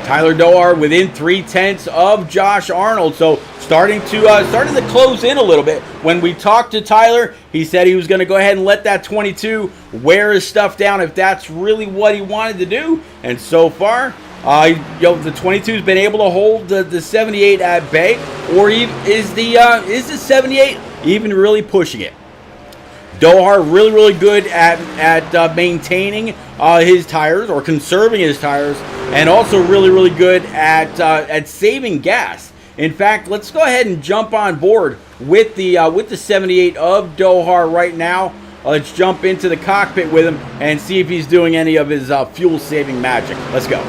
Tyler Dohar within 3/10 of Josh Arnold. So starting to close in a little bit. When we talked to Tyler, he said he was going to go ahead and let that 22 wear his stuff down if that's really what he wanted to do. And so far, the 22's been able to hold the 78 at bay, or is the 78 even really pushing it? Dohar really good at maintaining his tires, or conserving his tires, and also really good at saving gas. In fact, let's go ahead and jump on board with the 78 of Dohar right now. Let's jump into the cockpit with him and see if he's doing any of his fuel saving magic. Let's go.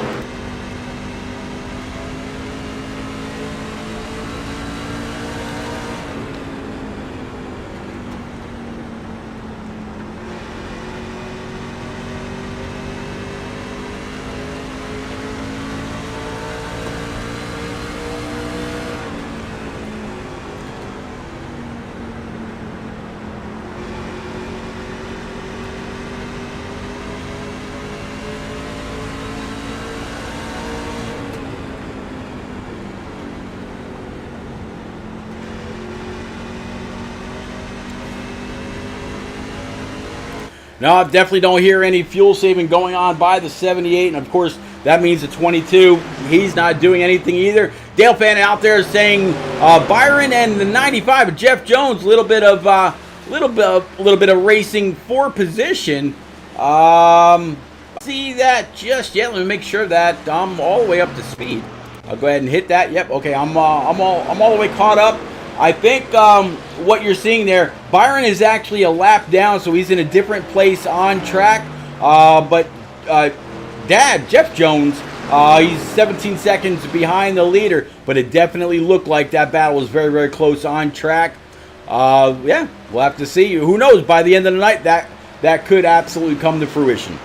No, I definitely don't hear any fuel saving going on by the 78, and of course that means the 22. He's not doing anything either. Dale fan out there saying Byron and the 95 of Jeff Jones, little bit of racing for position. See that just yet? Let me make sure that I'm all the way up to speed. I'll go ahead and hit that. Yep. Okay, I'm all the way caught up. I think what you're seeing there, Byron is actually a lap down, so he's in a different place on track. But Dad, Jeff Jones, he's 17 seconds behind the leader, but it definitely looked like that battle was very close on track. Yeah, we'll have to see. Who knows? By the end of the night, that could absolutely come to fruition.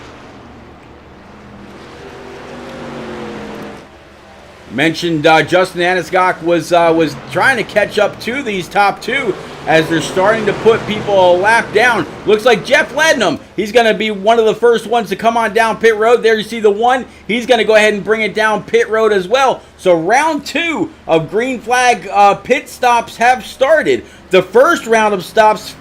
Mentioned Justin Anisgok was trying to catch up to these top two as they're starting to put people a lap down. Looks like Jeff Lednam, he's going to be one of the first ones to come on down pit road. There you see the one. He's going to go ahead and bring it down pit road as well. So round two of green flag pit stops have started. The first round of stops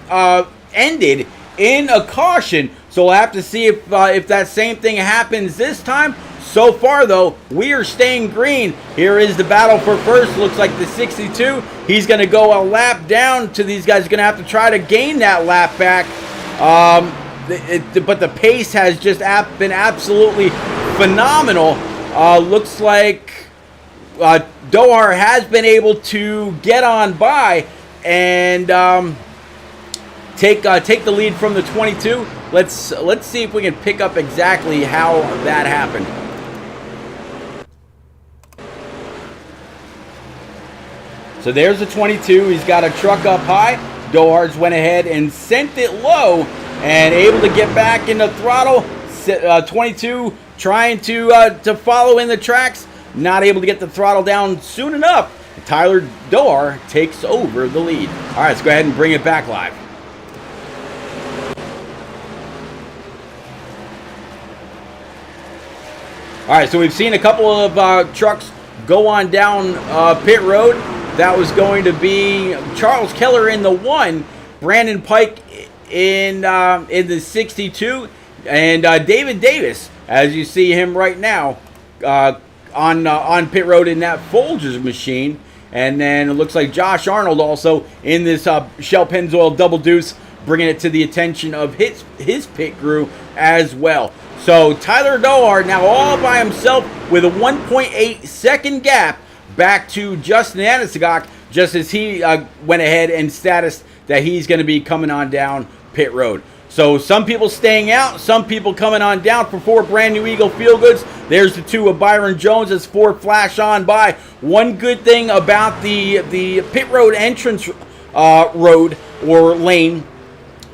ended in a caution. So we'll have to see if that same thing happens this time. So far, though, we are staying green. Here is the battle for first. Looks like the 62. He's going to go a lap down to these guys. Going to have to try to gain that lap back. But the pace has just been absolutely phenomenal. Looks like Dohar has been able to get on by and take the lead from the 22. Let's see if we can pick up exactly how that happened. So there's the 22. He's got a truck up high. Dohar's went ahead and sent it low and able to get back in the throttle. 22 trying to follow in the tracks. Not able to get the throttle down soon enough. Tyler Dohar takes over the lead. All right, let's go ahead and bring it back live. All right, so we've seen a couple of trucks go on down pit road. That was going to be Charles Keller in the 1, Brandon Pike in the 62, and David Davis, as you see him right now, on pit road in that Folgers machine. And then it looks like Josh Arnold also in this Shell Pennzoil Double Deuce, bringing it to the attention of his pit crew as well. So Tyler Dohar now all by himself with a 1.8 second gap back to Justin Anisgok, just as he went ahead and status that he's going to be coming on down pit road. So some people staying out, some people coming on down for 4 brand new Eagle Feel Goods. There's the 2 of Byron Jones as 4 flash on by. One good thing about the pit road entrance road or lane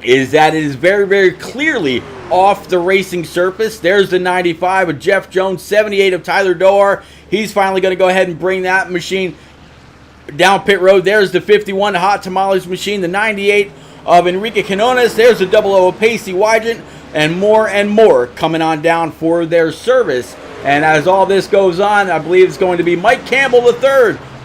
is that it is very clearly off the racing surface. There's the 95 of Jeff Jones, 78 of Tyler Dohar. He's finally going to go ahead and bring that machine down pit road. There's the 51 Hot Tamales machine, the 98 of Enrique Quinones. There's the 00 of Pacey Wygant, and more coming on down for their service. And as all this goes on, I believe it's going to be Mike Campbell III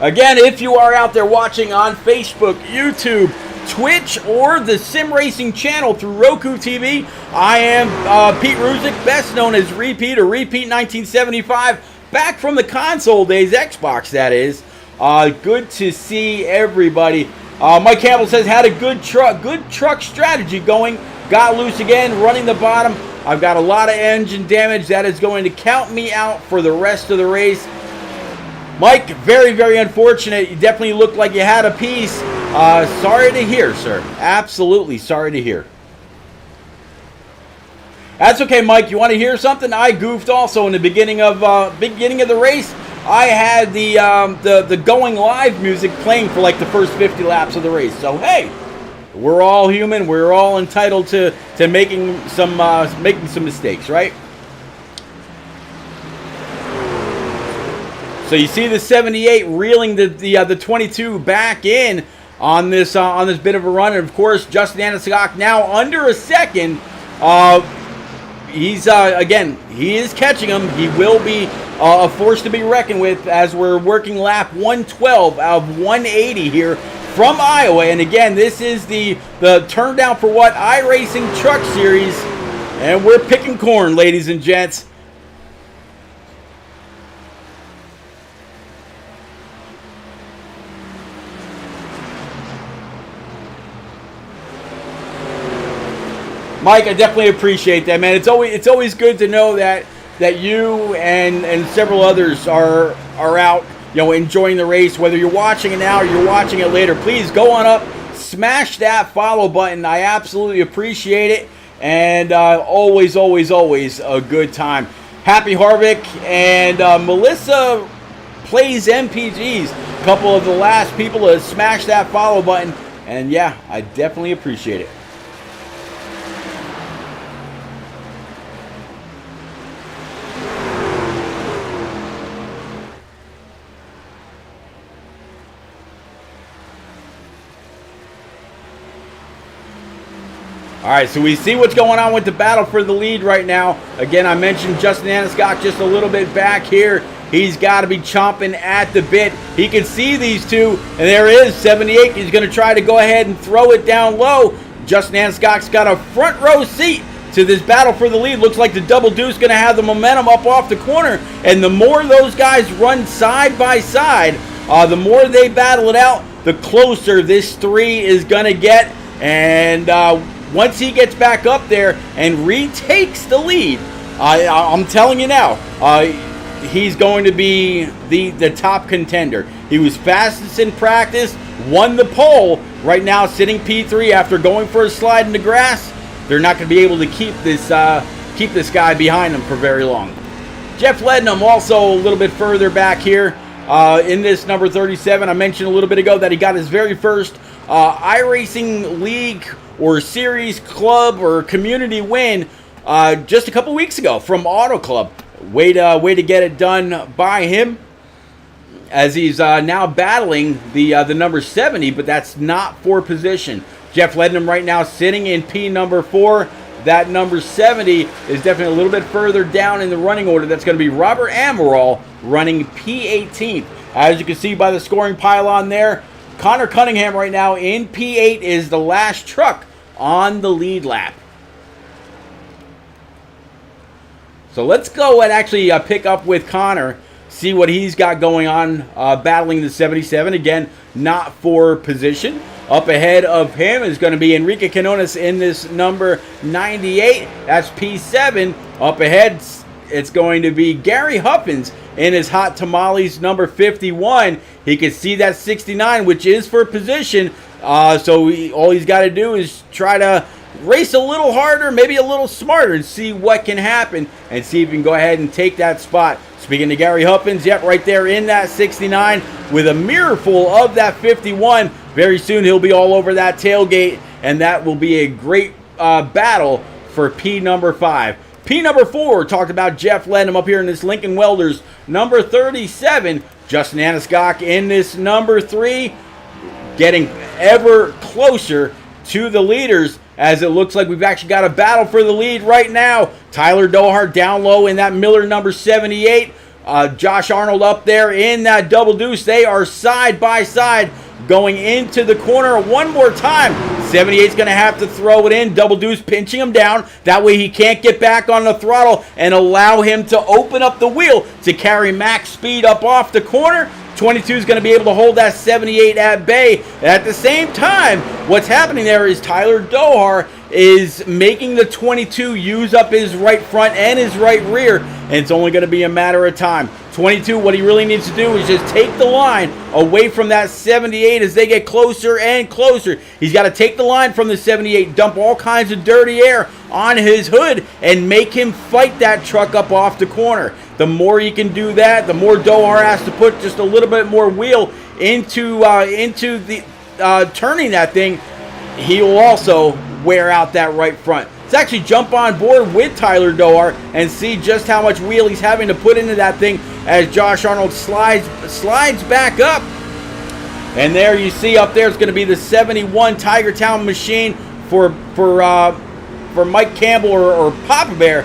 Again, if you are out there watching on Facebook, YouTube, Twitch, or the Sim Racing channel through Roku TV, I am Pete Ruzick, best known as Repeat or Repeat 1975, back from the console days, Xbox that is. Good to see everybody. Mike Campbell says, had a good truck strategy going, got loose again, running the bottom. I've got a lot of engine damage that is going to count me out for the rest of the race. Mike, very, very unfortunate. You definitely looked like you had a piece. Sorry to hear, sir. Absolutely sorry to hear. That's okay, Mike. You want to hear something? I goofed also in the beginning of the race. I had the going live music playing for like the first 50 laps of the race. So hey, we're all human. We're all entitled to making some mistakes, right? So you see the 78 reeling the 22 back in on this bit of a run, and of course Justin Anaskok now under a second. He's again, he is catching him. He will be a force to be reckoned with as we're working lap 112 out of 180 here from Iowa. And again, this is the turn down for what iRacing Truck Series, and we're picking corn, ladies and gents. Mike, I definitely appreciate that, man. It's always good to know that you and several others are out, enjoying the race. Whether you're watching it now or you're watching it later, please go on up, smash that follow button. I absolutely appreciate it, and always a good time. Happy Harvick and Melissa plays MPGs. A couple of the last people to smash that follow button, and yeah, I definitely appreciate it. All right, so we see what's going on with the battle for the lead right now. Again, I mentioned Justin Anaskok just a little bit back here. He's got to be chomping at the bit. He can see these two, and there is 78. He's going to try to go ahead and throw it down low. Justin Anaskok's got a front row seat to this battle for the lead. Looks like the double deuce going to have the momentum up off the corner, and the more those guys run side by side, the more they battle it out, the closer this three is going to get. And once he gets back up there and retakes the lead, I'm telling you now, he's going to be the top contender. He was fastest in practice, won the pole. Right now, sitting P3 after going for a slide in the grass. They're not going to be able to keep this guy behind them for very long. Jeff Lednam also a little bit further back here in this number 37. I mentioned a little bit ago that he got his very first iRacing League or Series Club or Community win just a couple weeks ago from Auto Club. Way to get it done by him, as he's now battling the number 70, but that's not for position. Jeff Lednam right now sitting in P number 4. That number 70 is definitely a little bit further down in the running order. That's going to be Robert Amaral running P18. As you can see by the scoring pylon there, Connor Cunningham right now in P8 is the last truck on the lead lap. So let's go and actually pick up with Connor, see what he's got going on battling the 77. Again, not for position. Up ahead of him is going to be Enrique Quinones in this number 98. That's P7. Up ahead, it's going to be Gary Huffins in his Hot Tamales number 51. He can see that 69, which is for position. So all he's got to do is try to race a little harder, maybe a little smarter, and see what can happen, and see if he can go ahead and take that spot. Speaking to Gary Huffins, yep, right there in that 69 with a mirror full of that 51. Very soon he'll be all over that tailgate, and that will be a great battle for P number 5. P number 4, talked about Jeff Lednam up here in this Lincoln Welders number 37. Justin Anaskok in this number 3, getting ever closer to the leaders, as it looks like we've actually got a battle for the lead right now. Tyler Dohart down low in that Miller number 78. Josh Arnold up there in that double deuce. They are side by side going into the corner one more time. 78's going to have to throw it in. Double deuce pinching him down. That way he can't get back on the throttle and allow him to open up the wheel to carry max speed up off the corner. 22 is going to be able to hold that 78 at bay. At the same time, what's happening there is Tyler Dohar is making the 22 use up his right front and his right rear, and it's only going to be a matter of time. 22, what he really needs to do is just take the line away from that 78 as they get closer and closer. He's got to take the line from the 78, dump all kinds of dirty air on his hood, and make him fight that truck up off the corner. The more he can do that, the more Dohar has to put just a little bit more wheel into the turning that thing. He will also wear out that right front. Let's actually jump on board with Tyler Dohar and see just how much wheel he's having to put into that thing as Josh Arnold slides back up. And there you see up there, it's going to be the 71 Tiger Town machine for Mike Campbell or Papa Bear.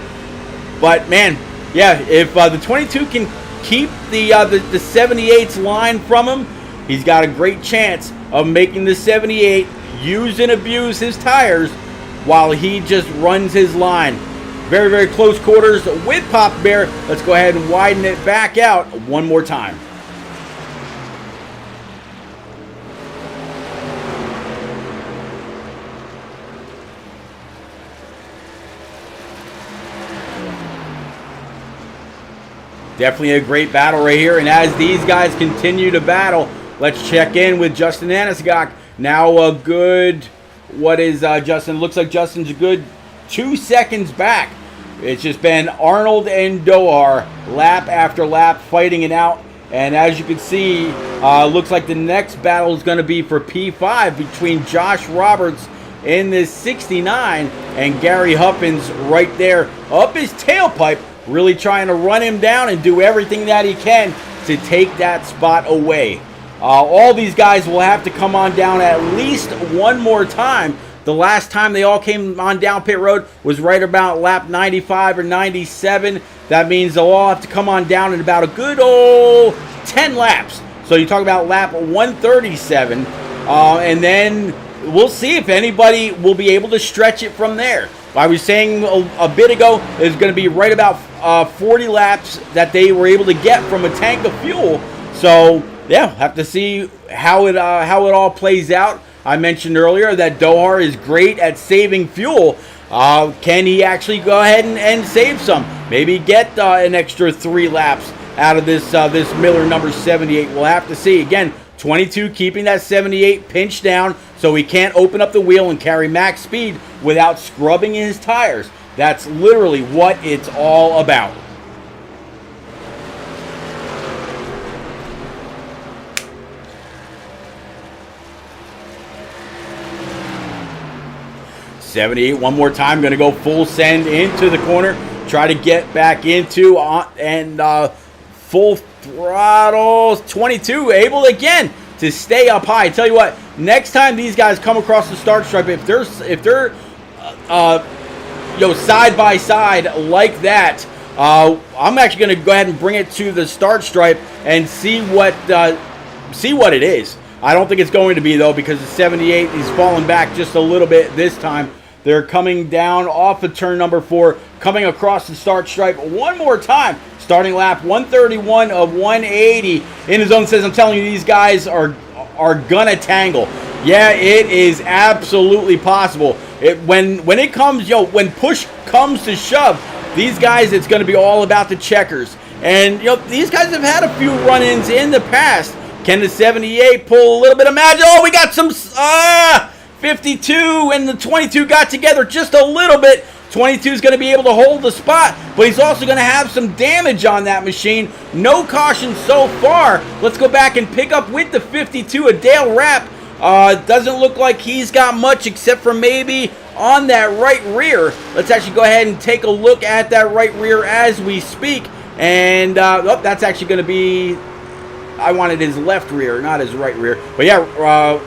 But man, yeah, if the 22 can keep the 78's line from him, he's got a great chance of making the 78 use and abuse his tires while he just runs his line. Very, very close quarters with Papa Bear. Let's go ahead and widen it back out one more time. Definitely a great battle right here. And as these guys continue to battle, let's check in with Justin Anisgok. Now a good, what is Justin? Looks like Justin's a good 2 seconds back. It's just been Arnold and Dohar lap after lap fighting it out. And as you can see, looks like the next battle is going to be for P5 between Josh Roberts in this 69 and Gary Huffins right there up his tailpipe, really trying to run him down and do everything that he can to take that spot away. All these guys will have to come on down at least one more time. The last time they all came on down pit road was right about lap 95 or 97. That means they'll all have to come on down in about a good old 10 laps. So you talk about lap 137. And then we'll see if anybody will be able to stretch it from there. I was saying a bit ago, it's going to be right about 40 laps that they were able to get from a tank of fuel. So yeah, have to see how it all plays out. I mentioned earlier that Dohar is great at saving fuel. Can he actually go ahead and save some? Maybe get an extra 3 laps out of this Miller number 78. We'll have to see. Again, 22 keeping that 78 pinched down so he can't open up the wheel and carry max speed without scrubbing his tires. That's literally what it's all about. '78 one more time, going to go full send into the corner, try to get back into and full throttle. 22 able again to stay up high. Tell you what, next time these guys come across the start stripe, if they're side by side like that, I'm actually going to go ahead and bring it to the start stripe and see what it is. I don't think it's going to be though, because the 78 is falling back just a little bit this time. They're coming down off of turn number 4, coming across the start stripe one more time. Starting lap 131 of 180. In his zone says, I'm telling you, these guys are gonna tangle. Yeah, it is absolutely possible. When it comes, when push comes to shove, these guys, it's gonna be all about the checkers. And these guys have had a few run-ins in the past. Can the 78 pull a little bit of magic? Oh, we got some 52 and the 22 got together just a little bit. 22 is going to be able to hold the spot, but he's also going to have some damage on that machine. No caution so far. Let's go back and pick up with the 52, a Dale Rapp. Doesn't look like he's got much except for maybe on that right rear. Let's actually go ahead and take a look at that right rear as we speak. And that's actually going to be, I wanted his left rear, not his right rear. But yeah,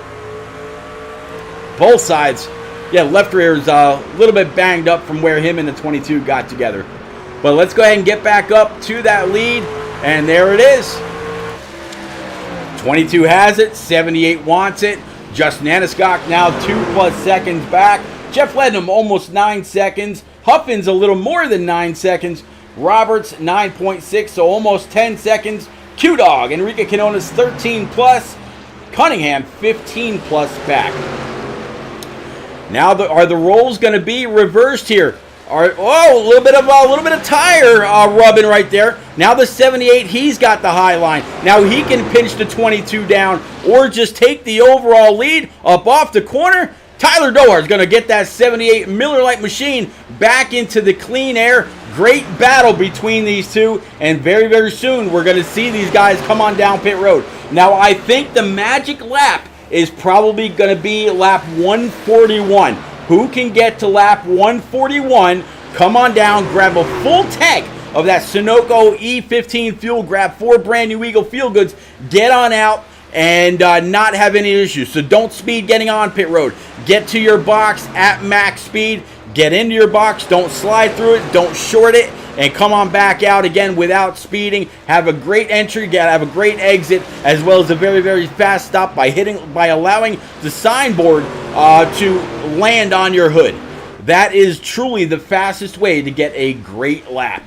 both sides. Yeah, left rear is a little bit banged up from where him and the 22 got together. But let's go ahead and get back up to that lead. And there it is. 22 has it, 78 wants it. Justin Aniscock now 2+ seconds back. Jeff Lednam almost 9 seconds. Huffins a little more than 9 seconds. Roberts 9.6, so almost 10 seconds. Q-Dog, Enrique Quinones 13+. Cunningham 15+ back. Now are the roles going to be reversed here? A little bit of tire rubbing right there. Now the 78, he's got the high line. Now he can pinch the 22 down or just take the overall lead up off the corner. Tyler Dohar is going to get that 78 Miller Lite machine back into the clean air. Great battle between these two, and very, very soon we're going to see these guys come on down pit road. Now I think the magic lap is probably going to be lap 141. Who can get to lap 141, come on down, grab a full tank of that Sunoco E15 fuel, grab 4 brand new Eagle Feel Goods, get on out, and not have any issues. So don't speed getting on pit road. Get to your box at max speed, get into your box, don't slide through it, don't short it, and come on back out again without speeding. Have a great entry, have a great exit, as well as a very, very fast stop by allowing the signboard to land on your hood. That is truly the fastest way to get a great lap.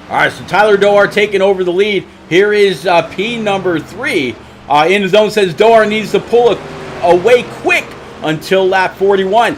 All right, so Tyler Dohar taking over the lead. Here is P number 3. In the zone says Dohar needs to pull away quick until lap 41.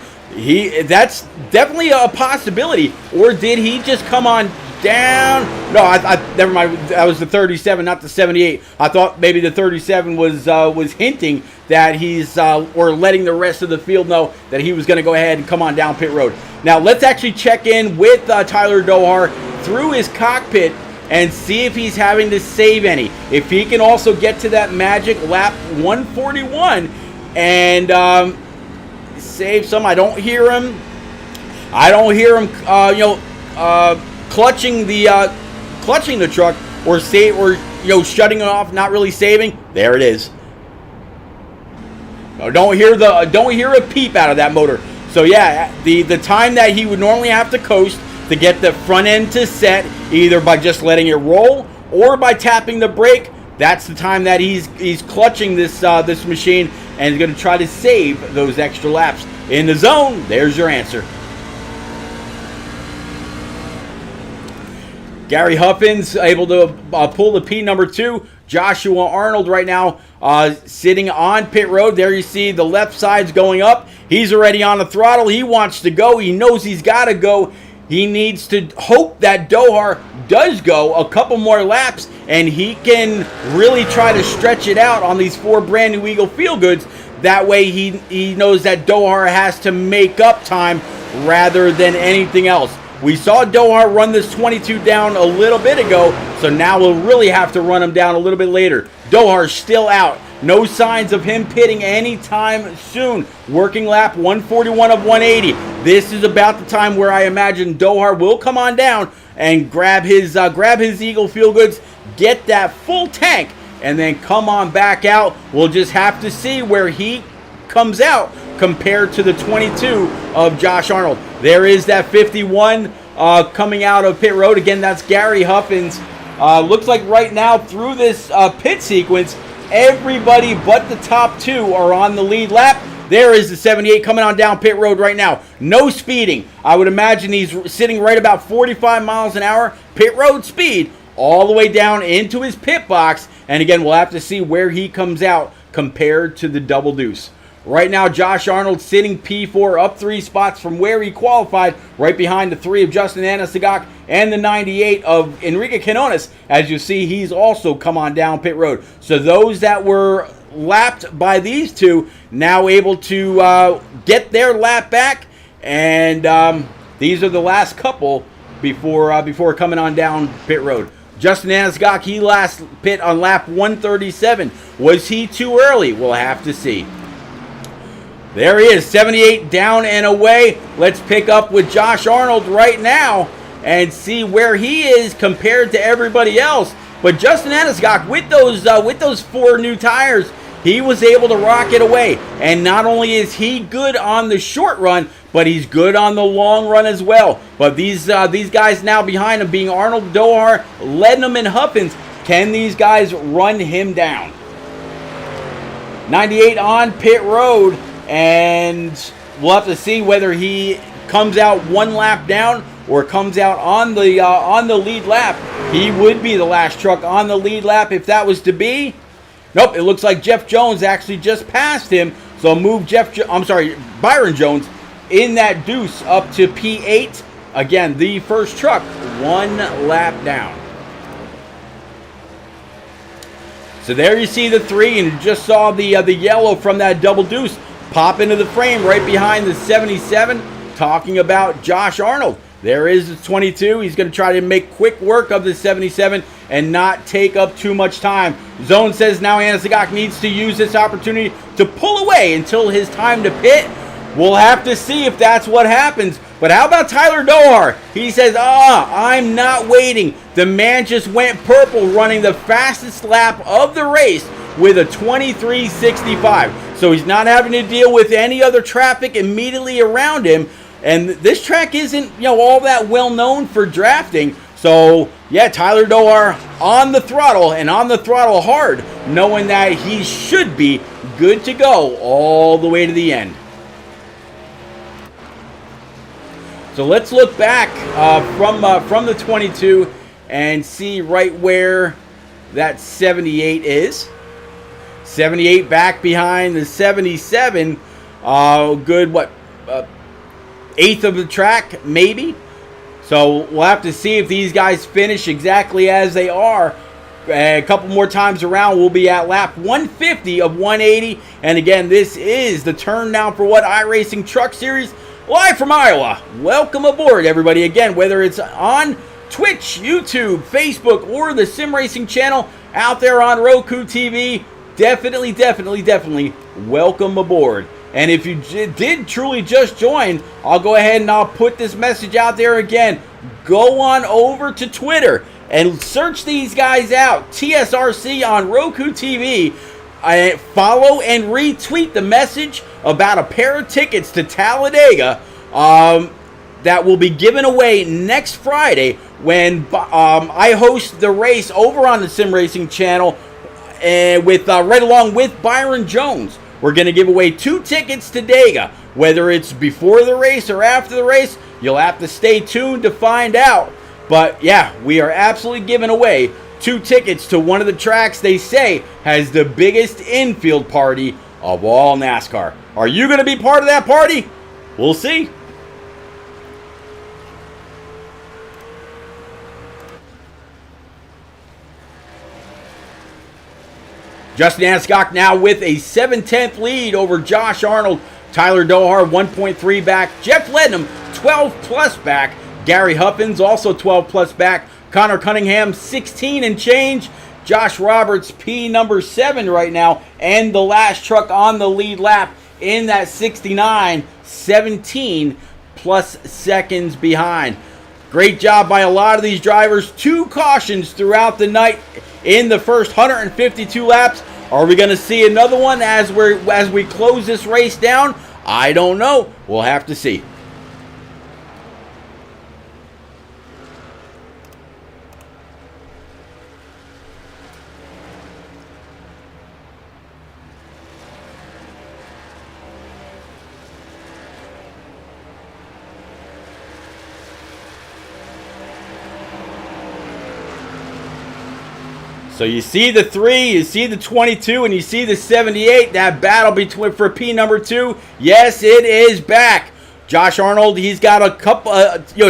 That's definitely a possibility. Or did he just come on down? No, I never mind. That was the 37, not the 78. I thought maybe the 37 was hinting that he's or letting the rest of the field know that he was going to go ahead and come on down pit road. Now let's actually check in with Tyler Dohar through his cockpit and see if he's having to save any. If he can also get to that magic lap 141 and save some. I don't hear him. Clutching the truck or shutting it off, not really saving. There it is. Don't hear a peep out of that motor. So yeah, the time that he would normally have to coast to get the front end to set, either by just letting it roll or by tapping the brake, that's the time that he's clutching this machine and is going to try to save those extra laps. In the zone, there's your answer. Gary Huffins able to pull the P number 2. Joshua Arnold right now sitting on pit road. There you see the left side's going up. He's already on the throttle. He wants to go. He knows he's got to go. He needs to hope that Dohar does go a couple more laps and he can really try to stretch it out on these 4 brand new Eagle Feel Goods. That way he knows that Dohar has to make up time rather than anything else. We saw Dohar run this 22 down a little bit ago, so now we'll really have to run him down a little bit later. Dohar's still out. No signs of him pitting anytime soon. Working lap 141 of 180. This is about the time where I imagine Dohar will come on down and grab his Eagle Feel Goods, get that full tank, and then come on back out. We'll just have to see where he comes out compared to the 22 of Josh Arnold. There is that 51 coming out of pit road. Again, that's Gary Huffins. Looks like right now through this pit sequence, everybody but the top 2 are on the lead lap. There is the 78 coming on down pit road right now. No speeding. I would imagine he's sitting right about 45 miles an hour pit road speed all the way down into his pit box. And again, we'll have to see where he comes out compared to the Double Deuce. Right now, Josh Arnold sitting P4 up 3 spots from where he qualified, right behind the 3 of Justin Aniscock and the 98 of Enrique Quinones. As you see, he's also come on down pit road. So those that were lapped by these 2 now able to get their lap back, and these are the last couple before coming on down pit road. Justin Aniscock, he last pit on lap 137. Was he too early? We'll have to see. There he is, 78 down and away. Let's pick up with Josh Arnold right now and see where he is compared to everybody else. But Justin Aniscock, with those 4 new tires, he was able to rocket away. And not only is he good on the short run, but he's good on the long run as well. But these guys now behind him, being Arnold, Dohar, Lednum, and Huffins, can these guys run him down? 98 on pit road, and we'll have to see whether he comes out one lap down or comes out on the lead lap. He would be the last truck on the lead lap if that was to be. Nope, it looks like Jeff Jones actually just passed him, so move Byron Jones in that deuce up to P8. Again, the first truck one lap down. So there you see the 3, and you just saw the yellow from that double deuce pop into the frame right behind the 77, talking about Josh Arnold. There is the 22. He's going to try to make quick work of the 77 and not take up too much time. Zone says now Anasagak needs to use this opportunity to pull away until his time to pit. We'll have to see if that's what happens. But how about Tyler Dohar? He says, I'm not waiting. The man just went purple running the fastest lap of the race with a 23.65. So he's not having to deal with any other traffic immediately around him. And this track isn't, all that well known for drafting. So, yeah, Tyler Dohar on the throttle, and on the throttle hard, knowing that he should be good to go all the way to the end. So let's look back from the 22 and see right where that 78 is. 78 back behind the 77. Good, eighth of the track, maybe. So we'll have to see if these guys finish exactly as they are. A couple more times around, we'll be at lap 150 of 180. And again, this is the Turn Down for What iRacing Truck Series, live from Iowa. Welcome aboard, everybody. Again, whether it's on Twitch, YouTube, Facebook, or the Sim Racing channel out there on Roku TV, definitely welcome aboard. And if you did truly just join, I'll go ahead and I'll put this message out there again. Go on over to Twitter and search these guys out. TSRC on Roku TV. Follow and retweet the message about a pair of tickets to Talladega that will be given away next Friday when I host the race over on the Sim Racing channel with right along with Byron Jones. We're going to give away 2 tickets to Dega. Whether it's before the race or after the race, you'll have to stay tuned to find out. But yeah, we are absolutely giving away 2 tickets to one of the tracks they say has the biggest infield party of all NASCAR. Are you going to be part of that party? We'll see. Justin Anasagak now with a 7/10 lead over Josh Arnold. Tyler Dohar 1.3 back. Jeff Lednam 12 plus back. Gary Huffins also 12 plus back. Connor Cunningham 16 and change. Josh Roberts P number 7 right now, and the last truck on the lead lap in that 69, 17 plus seconds behind. Great job by a lot of these drivers. 2 cautions throughout the night in the first 152 laps. Are we going to see another one as we close this race down? I don't know. We'll have to see. So you see the 3, you see the 22, and you see the 78. That battle for P number 2. Yes, it is back. Josh Arnold, he's got a couple,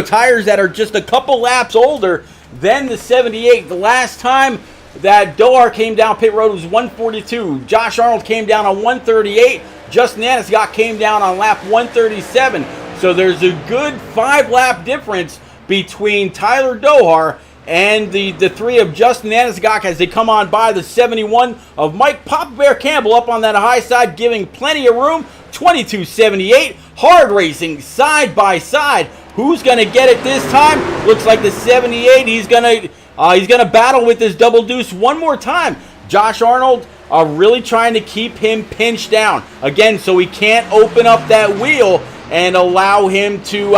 tires that are just a couple laps older than the 78. The last time that Dohar came down pit road was 142. Josh Arnold came down on 138. Justin Anasagak came down on lap 137. So there's a good 5-lap difference between Tyler Dohar and the 3 of Justin Anasagak as they come on by the 71 of Mike Papa Bear Campbell up on that high side, giving plenty of room. 22.78, hard racing side by side. Who's going to get it this time? Looks like the 78. He's gonna battle with this double deuce one more time. Josh Arnold really trying to keep him pinched down. Again, so he can't open up that wheel and allow him to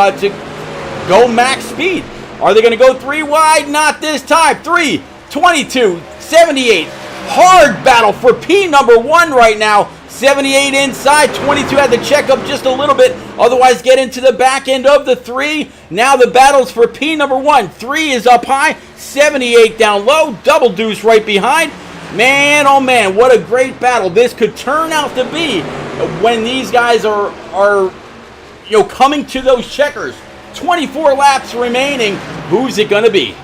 go max speed. Are they going to go 3 wide? Not this time. 3, 22, 78. Hard battle for P number 1 right now. 78 inside, 22 had to check up just a little bit, otherwise get into the back end of the 3. Now the battle's for P number 1. 3 is up high, 78 down low, double deuce right behind. Man, oh man, what a great battle this could turn out to be when these guys are coming to those checkers. 24 laps remaining. Who's it gonna be?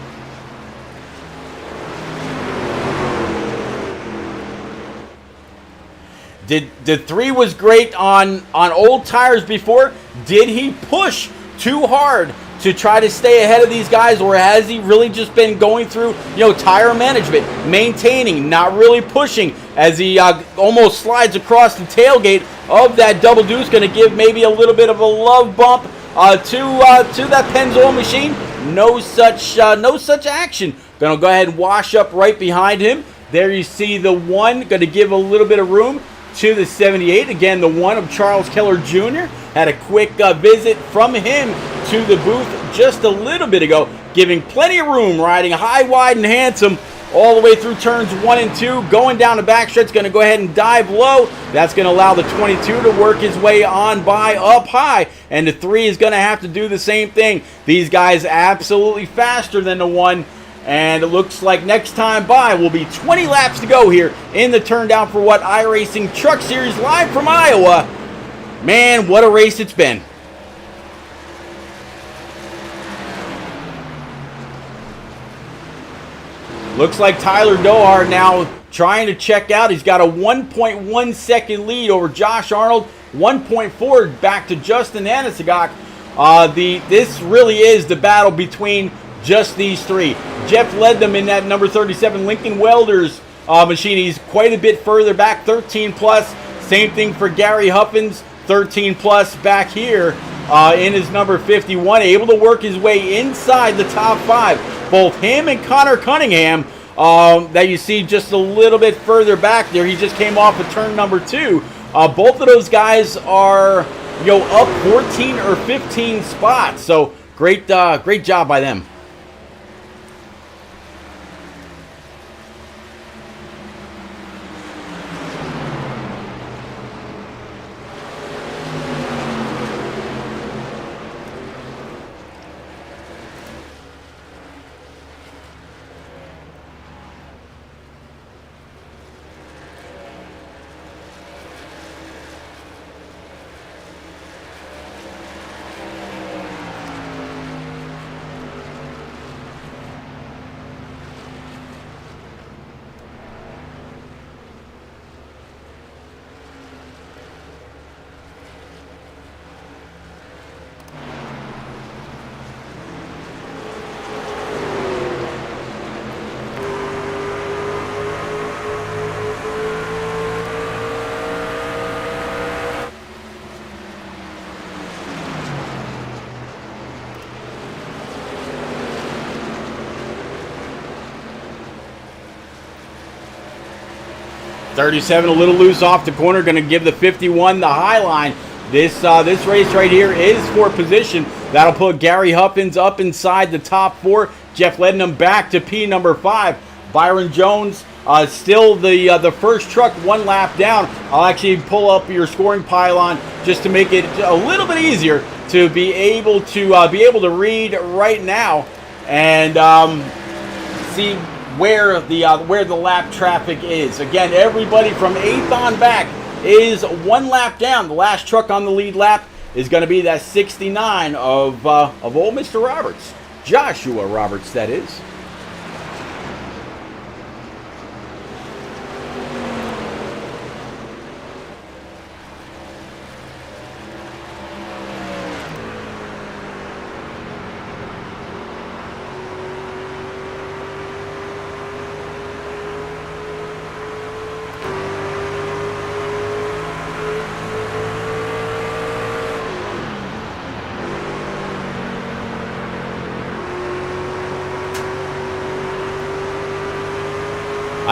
Did 3 was great on old tires before. Did he push too hard to try to stay ahead of these guys, or has he really just been going through tire management, maintaining, not really pushing, as he almost slides across the tailgate of that double deuce? Going to give maybe a little bit of a love bump to that Pennzoil machine. No such action. Going to go ahead and wash up right behind him. There you see the 1, going to give a little bit of room to the 78. Again, the 1 of Charles Keller Jr. Had a quick visit from him to the booth just a little bit ago, giving plenty of room, riding high, wide, and handsome all the way through turns 1 and 2. Going down the backstretch, going to go ahead and dive low. That's going to allow the 22 to work his way on by up high, and the 3 is going to have to do the same thing. These guys absolutely faster than the 1. And it looks like next time by will be 20 laps to go here in the turn down for what iRacing Truck Series live from Iowa. Man, what a race it's been. Looks like Tyler Dohar now trying to check out. He's got a 1.1 second lead over Josh Arnold. 1.4 back to Justin Anisagok. This really is the battle between just these 3. Jeff led them in that number 37 Lincoln Welders machine. He's quite a bit further back, 13 plus. Same thing for Gary Huffins, 13 plus back here in his number 51. Able to work his way inside the top 5. Both him and Connor Cunningham that you see just a little bit further back there. He just came off of turn number 2. Both of those guys are up 14 or 15 spots. So great job by them. .37 a little loose off the corner, going to give the 51 the high line. This race right here is for position. That'll put Gary Huffins up inside the top 4. Jeff Lednam back to P number 5. Byron Jones still the first truck 1 lap down. I'll actually pull up your scoring pylon just to make it a little bit easier to be able to read right now and see where the lap traffic is. Again, everybody from 8th on back is 1 lap down. The last truck on the lead lap is going to be that 69 of old Mr. Roberts. Joshua Roberts, that is.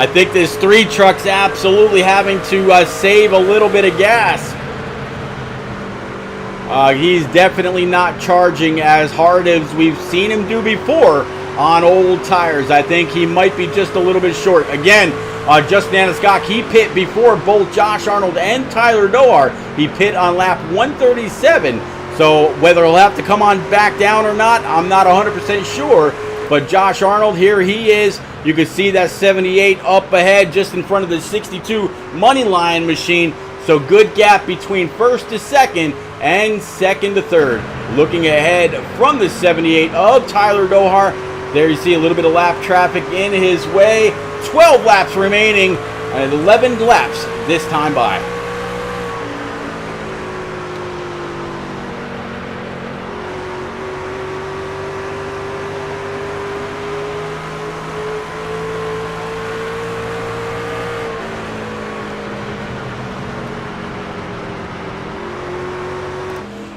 I think this 3 truck's absolutely having to save a little bit of gas. He's definitely not charging as hard as we've seen him do before on old tires. I think he might be just a little bit short. Again, Justin Anaskok, he pit before both Josh Arnold and Tyler Dohar. He pit on lap 137. So whether he'll have to come on back down or not, I'm not 100% sure. But Josh Arnold, here he is. You can see that 78 up ahead just in front of the 62 money line machine. So good gap between first to second and second to third. Looking ahead from the 78 of Tyler Dohar. There you see a little bit of lap traffic in his way. 12 laps remaining and 11 laps this time by.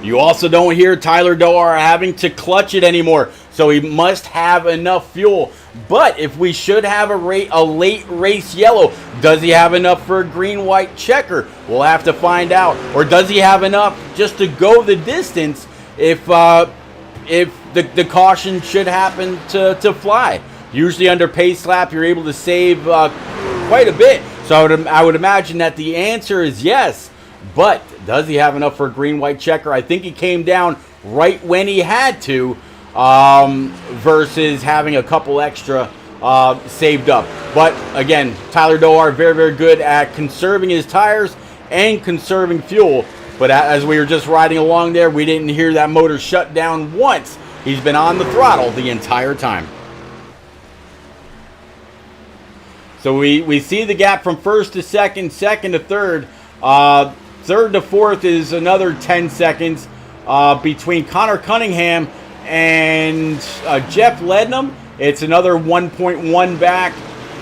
You also don't hear Tyler Dohar having to clutch it anymore, so he must have enough fuel. But if we should have a late race yellow, does he have enough for a green-white checker? We'll have to find out. Or does he have enough just to go the distance if the caution should happen to fly? Usually under pace lap, you're able to save quite a bit. So I would imagine that the answer is yes. But does he have enough for a green-white checker? I think he came down right when he had to, versus having a couple extra saved up. But again, Tyler Dohar, very, very good at conserving his tires and conserving fuel. But as we were just riding along there, we didn't hear that motor shut down once. He's been on the throttle the entire time. So we see the gap from first to second, second to third. Third to fourth is another 10 seconds between Connor Cunningham and Jeff Lednam. It's another 1.1 back,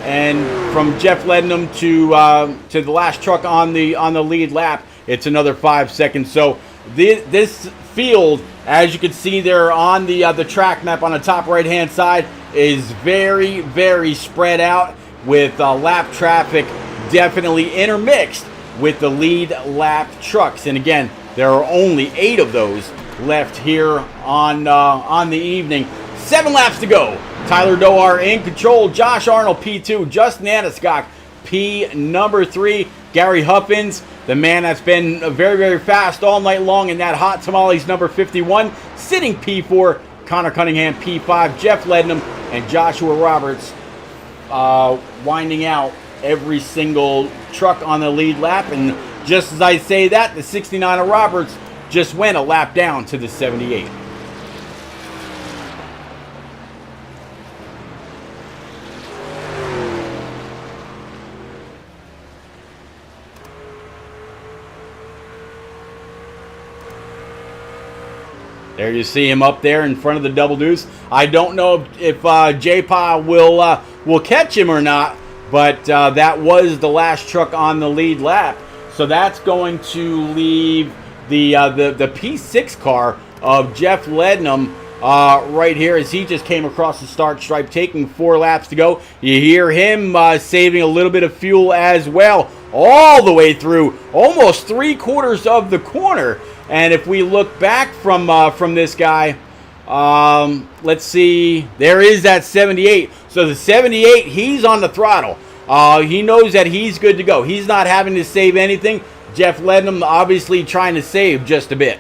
and from Jeff Lednam to the last truck on the lead lap, it's another 5 seconds. So this field, as you can see there on the track map on the top right hand side, is very, very spread out with lap traffic definitely intermixed with the lead lap trucks. And again, there are only 8 of those left here on the evening. 7 laps to go. Tyler Dohar in control. Josh Arnold P2. Justin Anaskok P number 3. Gary Huffins, the man that's been very, very fast all night long in that Hot Tamales number 51, sitting P4. Connor Cunningham P5. Jeff Lednam and Joshua Roberts winding out every single truck on the lead lap. And just as I say that, the 69 of Roberts just went a lap down to the 78. There you see him up there in front of the double deuce. I don't know if J-Pa will catch him or not, but that was the last truck on the lead lap. So that's going to leave the P6 car of Jeff Lednam right here as he just came across the start stripe, taking 4 laps to go. You hear him saving a little bit of fuel as well, all the way through almost 3/4 of the corner. And if we look back from this guy, let's see, there is that 78. So the 78, he's on the throttle. He knows that he's good to go. He's not having to save anything. Jeff Lednam obviously trying to save just a bit.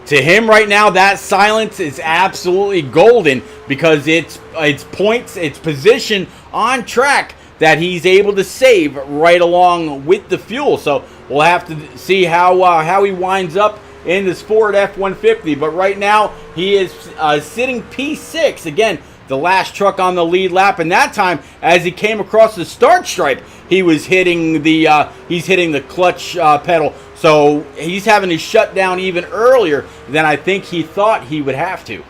To him right now, that silence is absolutely golden because it's points, it's position on track that he's able to save right along with the fuel. So we'll have to see how he winds up in this Ford F-150. But right now, he is sitting P6. Again, the last truck on the lead lap. And that time, as he came across the start stripe, he was hitting the clutch pedal. So he's having to shut down even earlier than I think he thought he would have to.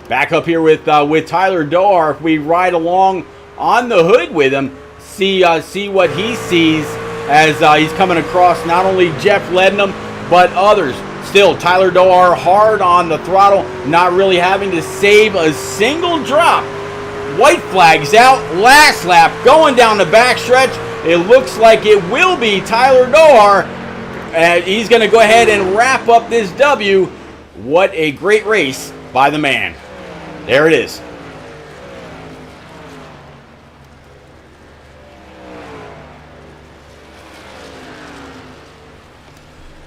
Back up here with Tyler Dohar. If we ride along on the hood with him, see what he sees as he's coming across not only Jeff Lednam, but others. Still, Tyler Doar hard on the throttle, not really having to save a single drop. White flags out, last lap, going down the backstretch. It looks like it will be Tyler Doar. And he's going to go ahead and wrap up this W. What a great race by the man. There it is.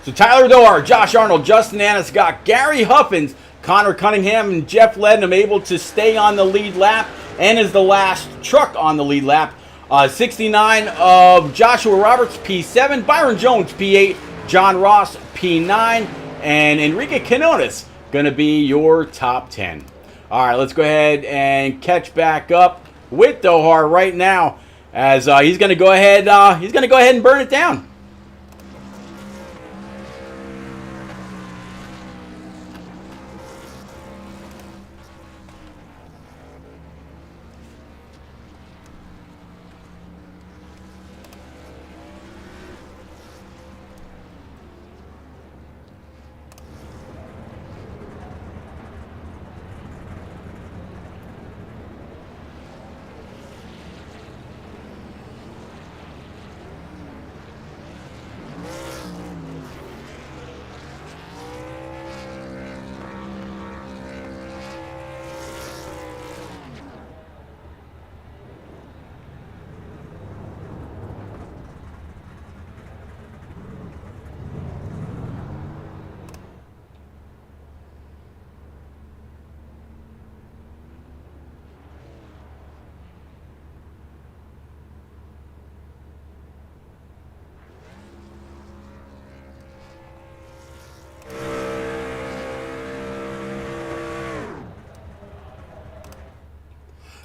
So Tyler Doar, Josh Arnold, Justin Aniscott, Gary Huffins, Connor Cunningham, and Jeff Lednam able to stay on the lead lap and is the last truck on the lead lap. 69 of Joshua Roberts, P7, Byron Jones, P8, John Ross, P9, and Enrique Quinones going to be your top 10. All right, let's go ahead and catch back up with Doar right now as he's going to go ahead. He's going to go ahead and burn it down.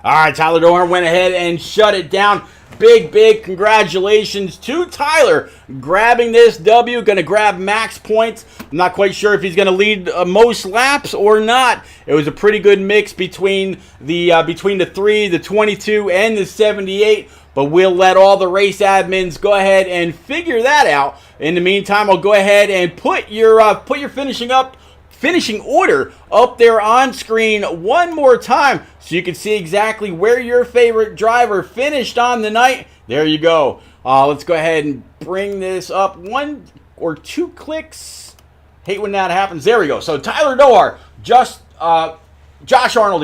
All right, Tyler Doar went ahead and shut it down. Big congratulations to Tyler grabbing this W. Going to grab max points. I'm not quite sure if he's going to lead most laps or not. It was a pretty good mix between the 3, the 22, and the 78. But we'll let all the race admins go ahead and figure that out. In the meantime, I'll go ahead and put your finishing order up there on screen one more time so you can see exactly where your favorite driver finished on the night. There you go. Let's go ahead and bring this up 1 or 2 clicks. Hate when that happens. There we go. So Tyler Doar, Josh Arnold,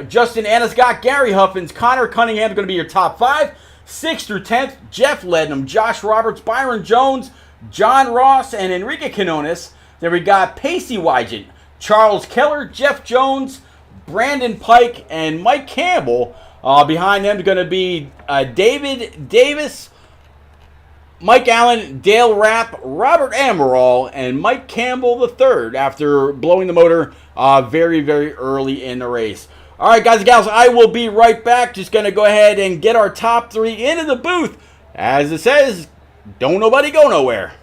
Justin Aniscott, Gary Huffins, Connor Cunningham is going to be your top 5. 6th through 10th, Jeff Lednam, Josh Roberts, Byron Jones, John Ross, and Enrique Quinones. Then we got Pacey Wygant, Charles Keller, Jeff Jones, Brandon Pike, and Mike Campbell. Behind them are going to be David Davis, Mike Allen, Dale Rapp, Robert Amaral, and Mike Campbell III after blowing the motor very early in the race. All right, guys and gals, I will be right back. Just going to go ahead and get our top 3 into the booth. As it says, don't nobody go nowhere.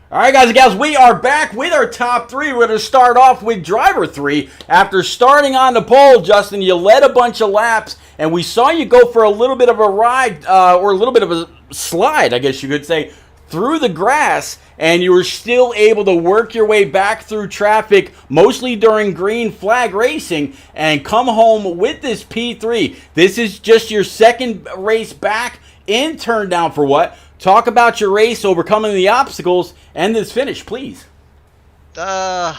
All right, guys and gals, we are back with our top three. We're going to start off with driver three. After starting on the pole, Justin, you led a bunch of laps, and we saw you go for a little bit of a ride, or a little bit of a slide, I guess you could say, through the grass, and you were still able to work your way back through traffic, mostly during green flag racing, and come home with this P3. This is just your second race back in turn down for what? Talk about your race, overcoming the obstacles, and this finish, please. The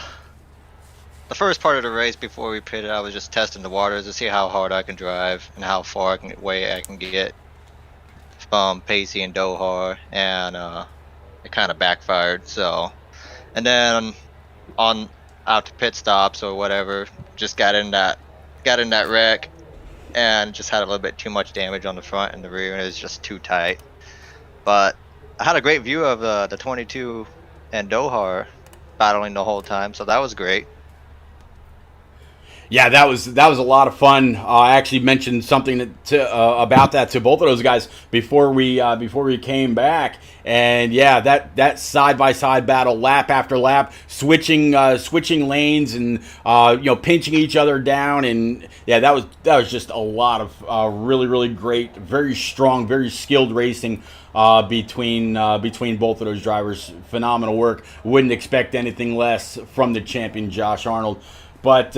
first part of the race before we pitted, I was just testing the waters to see how hard I can drive and how far away I can get from Pacey and Dohar, and it kind of backfired. So, and then on out to pit stops or whatever, just got in that wreck, and just had a little bit too much damage on the front and the rear, and it was just too tight. But I had a great view of the 22 and Dohar battling the whole time, so that was great. Yeah, that was a lot of fun. I actually mentioned something about that to both of those guys before we came back, and yeah, that side by side battle, lap after lap, switching lanes and pinching each other down, and yeah, that was just a lot of really great, very strong, very skilled racing between both of those drivers. Phenomenal work. Wouldn't expect anything less from the champion Josh Arnold. But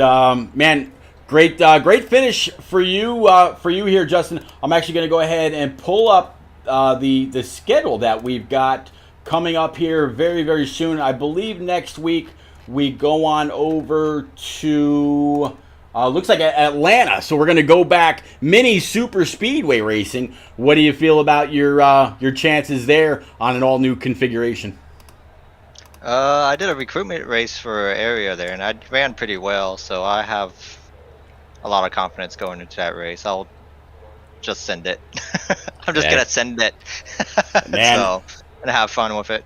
man, great finish for you here, Justin. I'm actually going to go ahead and pull up the schedule that we've got coming up here very soon. I believe next week we go on over to looks like Atlanta. So we're going to go back mini super speedway racing. What do you feel about your chances there on an all new configuration? I did a recruitment race for area there, and I ran pretty well, so I have a lot of confidence going into that race. I'll just send it. I'm just gonna send it. Man. So, and have fun with it.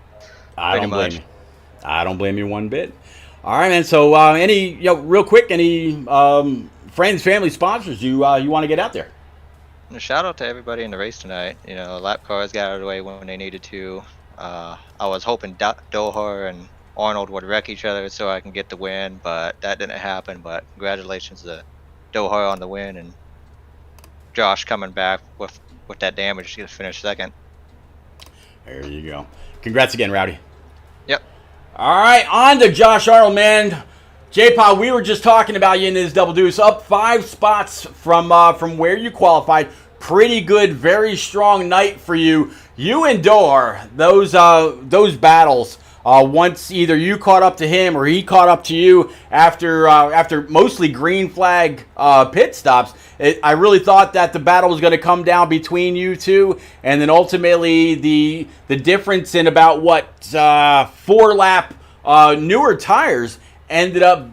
I don't blame you one bit. All right, man. So, real quick, any friends, family, sponsors you want to get out there? And a shout out to everybody in the race tonight. Lap cars got out of the way when they needed to. I was hoping Dohar and Arnold would wreck each other so I can get the win, but that didn't happen. But congratulations to Dohar on the win, and Josh coming back with that damage to finish second. There you go. Congrats again, Rowdy. Yep. All right, on to Josh Arnold, man. J-Pod, we were just talking about you in this double deuce, up 5 spots from where you qualified. Pretty good, very strong night for you. You and Dohar, those battles. Once either you caught up to him or he caught up to you after mostly green flag pit stops. I really thought that the battle was going to come down between you two, and then ultimately the difference in about 4 lap newer tires ended up,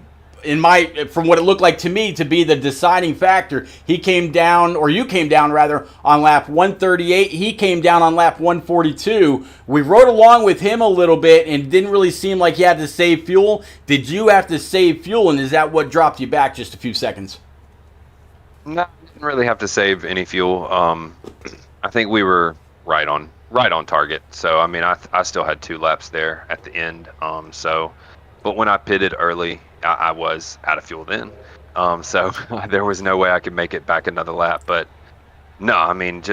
from what it looked like to me, to be the deciding factor. He came down, or you came down rather, on lap 138. He came down on lap 142. We rode along with him a little bit and didn't really seem like he had to save fuel. Did you have to save fuel, and is that what dropped you back just a few seconds? No, I didn't really have to save any fuel. I think we were right on target. So I mean, I still had 2 laps there at the end. But when I pitted early, I was out of fuel then. So there was no way I could make it back another lap. But no, I mean,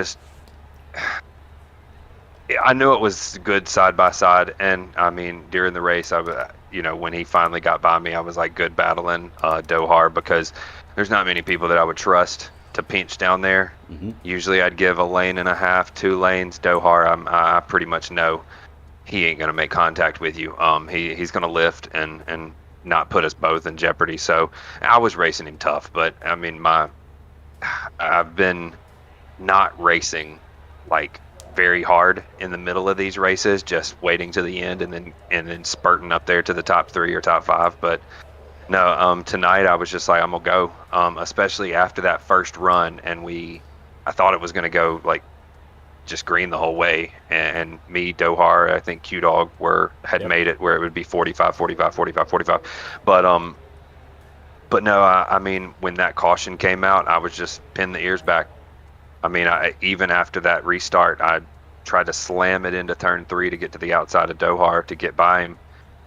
I knew it was good side by side. And I mean, during the race, when he finally got by me, I was like good battling Dohar, because there's not many people that I would trust to pinch down there. Mm-hmm. Usually I'd give a lane and a half, 2 lanes. Dohar, I pretty much know he ain't going to make contact with you. He's going to lift and not put us both in jeopardy. So I was racing him tough, but I mean, I've been not racing like very hard in the middle of these races, just waiting to the end and then spurting up there to the top 3 or top 5. But no, tonight I was just like, I'm gonna go, especially after that first run, and I thought it was gonna go like just green the whole way, and me, Dohar, I think Q-Dog had made it where it would be 45, 45, 45, 45. But no, I mean, when that caution came out, I was just pinning the ears back. I mean, even after that restart, I tried to slam it into turn 3 to get to the outside of Dohar to get by him.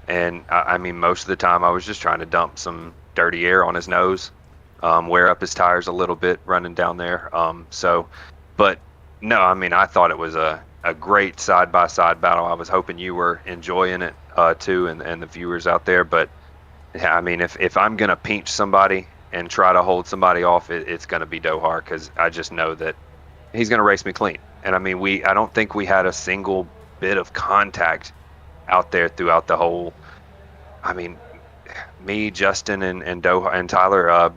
And I mean, most of the time I was just trying to dump some dirty air on his nose, wear up his tires a little bit running down there. But no, I mean, I thought it was a great side-by-side battle. I was hoping you were enjoying it too, and the viewers out there. But yeah, I mean, if I'm going to pinch somebody and try to hold somebody off, it's going to be Dohar, because I just know that he's going to race me clean. And I mean, I don't think we had a single bit of contact out there throughout the whole. I mean, me, Justin, and Dohar and Tyler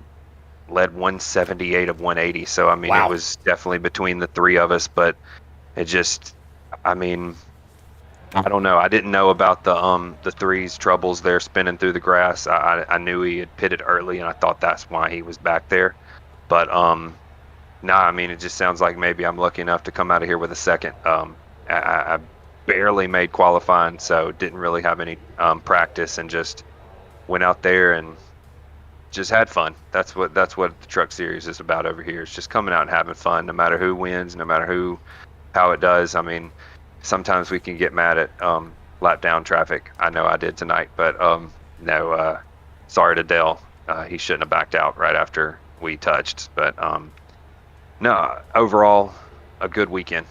led 178 of 180. So I mean, Wow. It was definitely between the three of us. But it just, I mean, I don't know. I didn't know about the three's troubles there spinning through the grass. I knew he had pitted early, and I thought that's why he was back there. But I mean, it just sounds like maybe I'm lucky enough to come out of here with a second. I barely made qualifying, so didn't really have any practice, and just went out there and just had fun. That's what the Truck Series is about over here. It's just coming out and having fun, no matter who wins, no matter how it does. I mean, sometimes we can get mad at lap down traffic. I know I did tonight, but no, sorry to Dale. He shouldn't have backed out right after we touched. But no, overall, a good weekend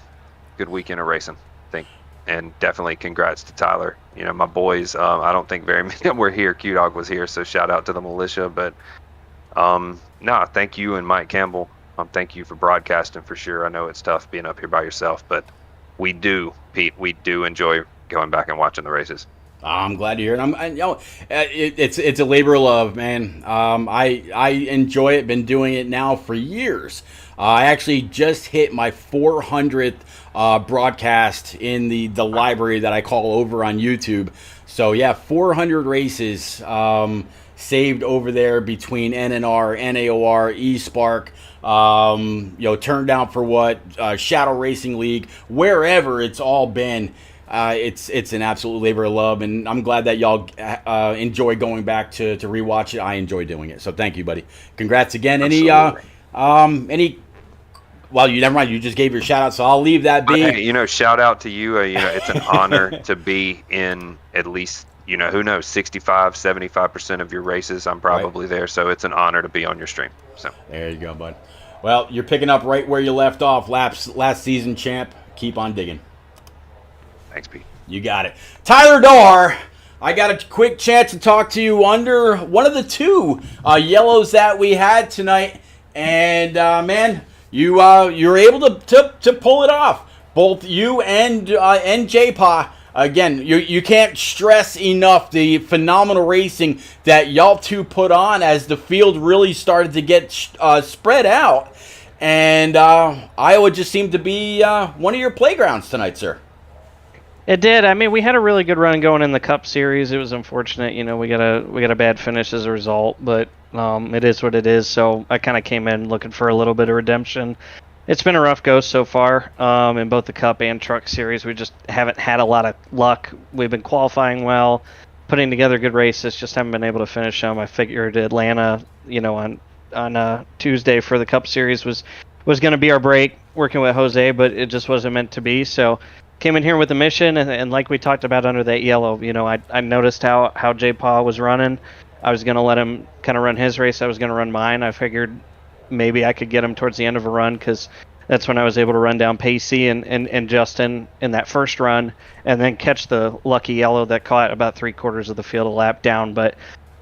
of racing, I think. And definitely congrats to Tyler. You know, my boys, I don't think very many were here. Q-Dog was here, so shout out to the militia. But no, thank you, and Mike Campbell. Thank you for broadcasting for sure. I know it's tough being up here by yourself, but we do, Pete, enjoy going back and watching the races. I'm glad to hear it. It's a labor of love, man. I enjoy it. Been doing it now for years. I actually just hit my 400th broadcast in the library that I call over on YouTube. So yeah, 400 races saved over there between NNR, NAOR, eSpark. Turned down for what, Shadow Racing League, wherever it's all been. It's an absolute labor of love, and I'm glad that y'all enjoy going back to rewatch it. I enjoy doing it, so thank you, buddy. Congrats again. Well, you never mind. You just gave your shout out, so I'll leave that be. Hey, shout out to you. It's an honor to be in at least, who knows, 65, 75% of your races. I'm probably there, so it's an honor to be on your stream. So there you go, bud. Well, you're picking up right where you left off, last season champ. Keep on digging. Thanks, Pete. You got it. Tyler Dohar, I got a quick chance to talk to you under one of the two yellows that we had tonight. And, man, you were able to pull it off. Both you and J-Pa. Again, you can't stress enough the phenomenal racing that y'all two put on as the field really started to get spread out. And Iowa just seemed to be one of your playgrounds tonight, sir. It did. I mean, we had a really good run going in the Cup Series. It was unfortunate, we got a bad finish as a result, but it is what it is. So I kind of came in looking for a little bit of redemption. It's been a rough go so far in both the Cup and Truck Series. We just haven't had a lot of luck. We've been qualifying well, putting together good races, just haven't been able to finish them. I figured Atlanta, on Tuesday for the Cup Series was going to be our break working with Jose, but it just wasn't meant to be. So came in here with a mission, and like we talked about under that yellow, I noticed how J-Pa was running. I was going to let him kind of run his race. I was going to run mine. I figured maybe I could get him towards the end of a run, because that's when I was able to run down Pacey and Justin in that first run, and then catch the lucky yellow that caught about 3/4 of the field a lap down. But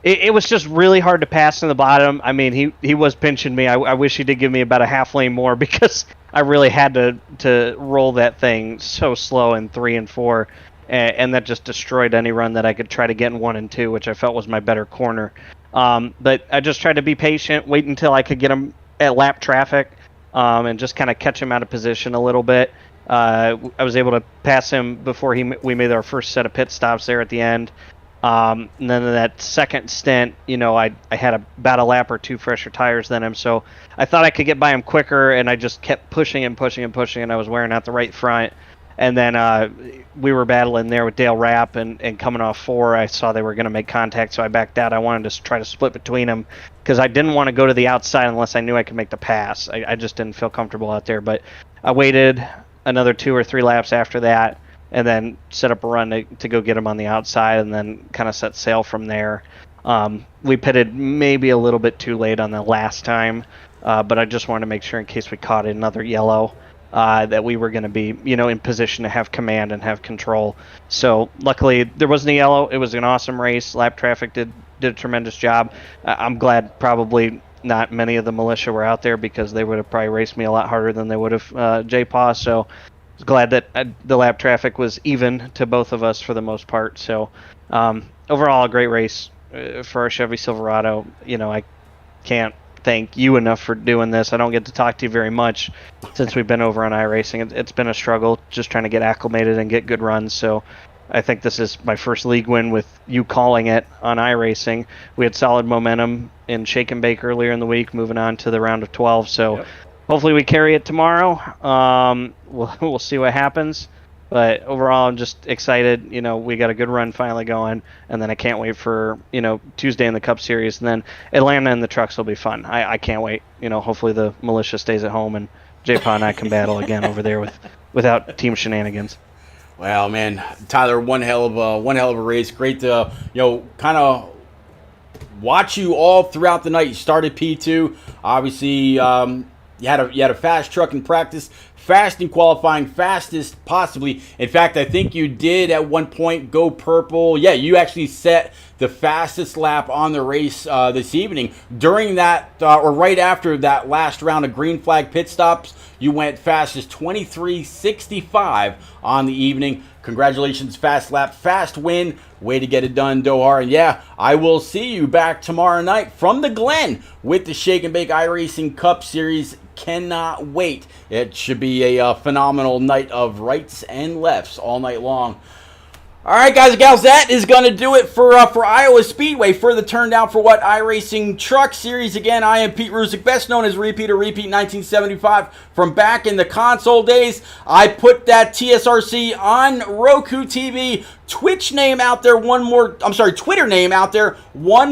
it was just really hard to pass in the bottom. I mean, he was pinching me. I wish he did give me about a half lane more, because I really had to roll that thing so slow in 3 and 4, and that just destroyed any run that I could try to get in 1 and 2, which I felt was my better corner. But I just tried to be patient, wait until I could get him at lap traffic, and just kind of catch him out of position a little bit. I was able to pass him before we made our first set of pit stops there at the end. And then in that second stint, I had about a lap or two fresher tires than him, so I thought I could get by him quicker, and I just kept pushing and I was wearing out the right front. And then we were battling there with Dale Rapp, and coming off 4, I saw they were going to make contact, so I backed out. I wanted to try to split between them, because I didn't want to go to the outside unless I knew I could make the pass. I just didn't feel comfortable out there, but I waited, another 2 or 3 laps after that, and then set up a run to go get them on the outside, and then kind of set sail from there. We pitted maybe a little bit too late on the last time, but I just wanted to make sure in case we caught another yellow that we were going to be, in position to have command and have control. So luckily there wasn't a yellow. It was an awesome race. Lap traffic did a tremendous job. I'm glad probably not many of the militia were out there, because they would have probably raced me a lot harder than they would have J-Paw. So I was glad that the lap traffic was even to both of us for the most part. So overall, a great race for our Chevy Silverado. I can't thank you enough for doing this. I don't get to talk to you very much since we've been over on iRacing. It's been a struggle just trying to get acclimated and get good runs. So I think this is my first league win with you calling it on iRacing. We had solid momentum in Shake and Bake earlier in the week, moving on to the round of 12. So hopefully we carry it tomorrow. We'll see what happens. But overall, I'm just excited. We got a good run finally going, and then I can't wait for, Tuesday in the Cup Series, and then Atlanta and the trucks will be fun. I can't wait. Hopefully the militia stays at home, and J-Paw and I can battle again over there without team shenanigans. Well, man, Tyler, one hell of a race. Great to kind of watch you all throughout the night. You started P2, obviously. You had a fast truck in practice, fast in qualifying, fastest possibly. In fact, I think you did at one point go purple. Yeah, you actually set the fastest lap on the race this evening. During that, or right after that last round of green flag pit stops, you went fastest 23:65 on the evening. Congratulations, fast lap, fast win. Way to get it done, Dohar. And yeah, I will see you back tomorrow night from the Glen with the Shake and Bake iRacing Cup Series. Cannot wait. It should be a phenomenal night of rights and lefts all night long. All right, guys and gals, that is going to do it for Iowa Speedway for the Turn Down for What iRacing Truck Series. Again, I am Pete Rusick, best known as Repeat 1975 from back in the console days. I put that TSRC on Roku TV. Twitter name out there one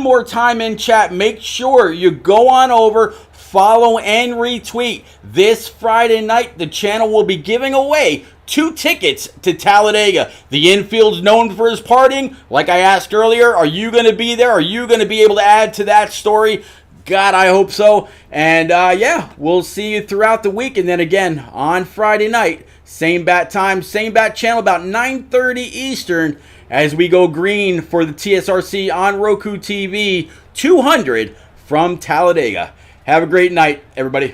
more time in chat. Make sure you go on over, follow, and retweet. This Friday night, the channel will be giving away 2 tickets to Talladega. The infield's known for his partying. Like I asked earlier, are you going to be there? Are you going to be able to add to that story? God, I hope so. And yeah, we'll see you throughout the week. And then again, on Friday night, same bat time, same bat channel, about 9:30 Eastern, as we go green for the TSRC on Roku TV 200 from Talladega. Have a great night, everybody.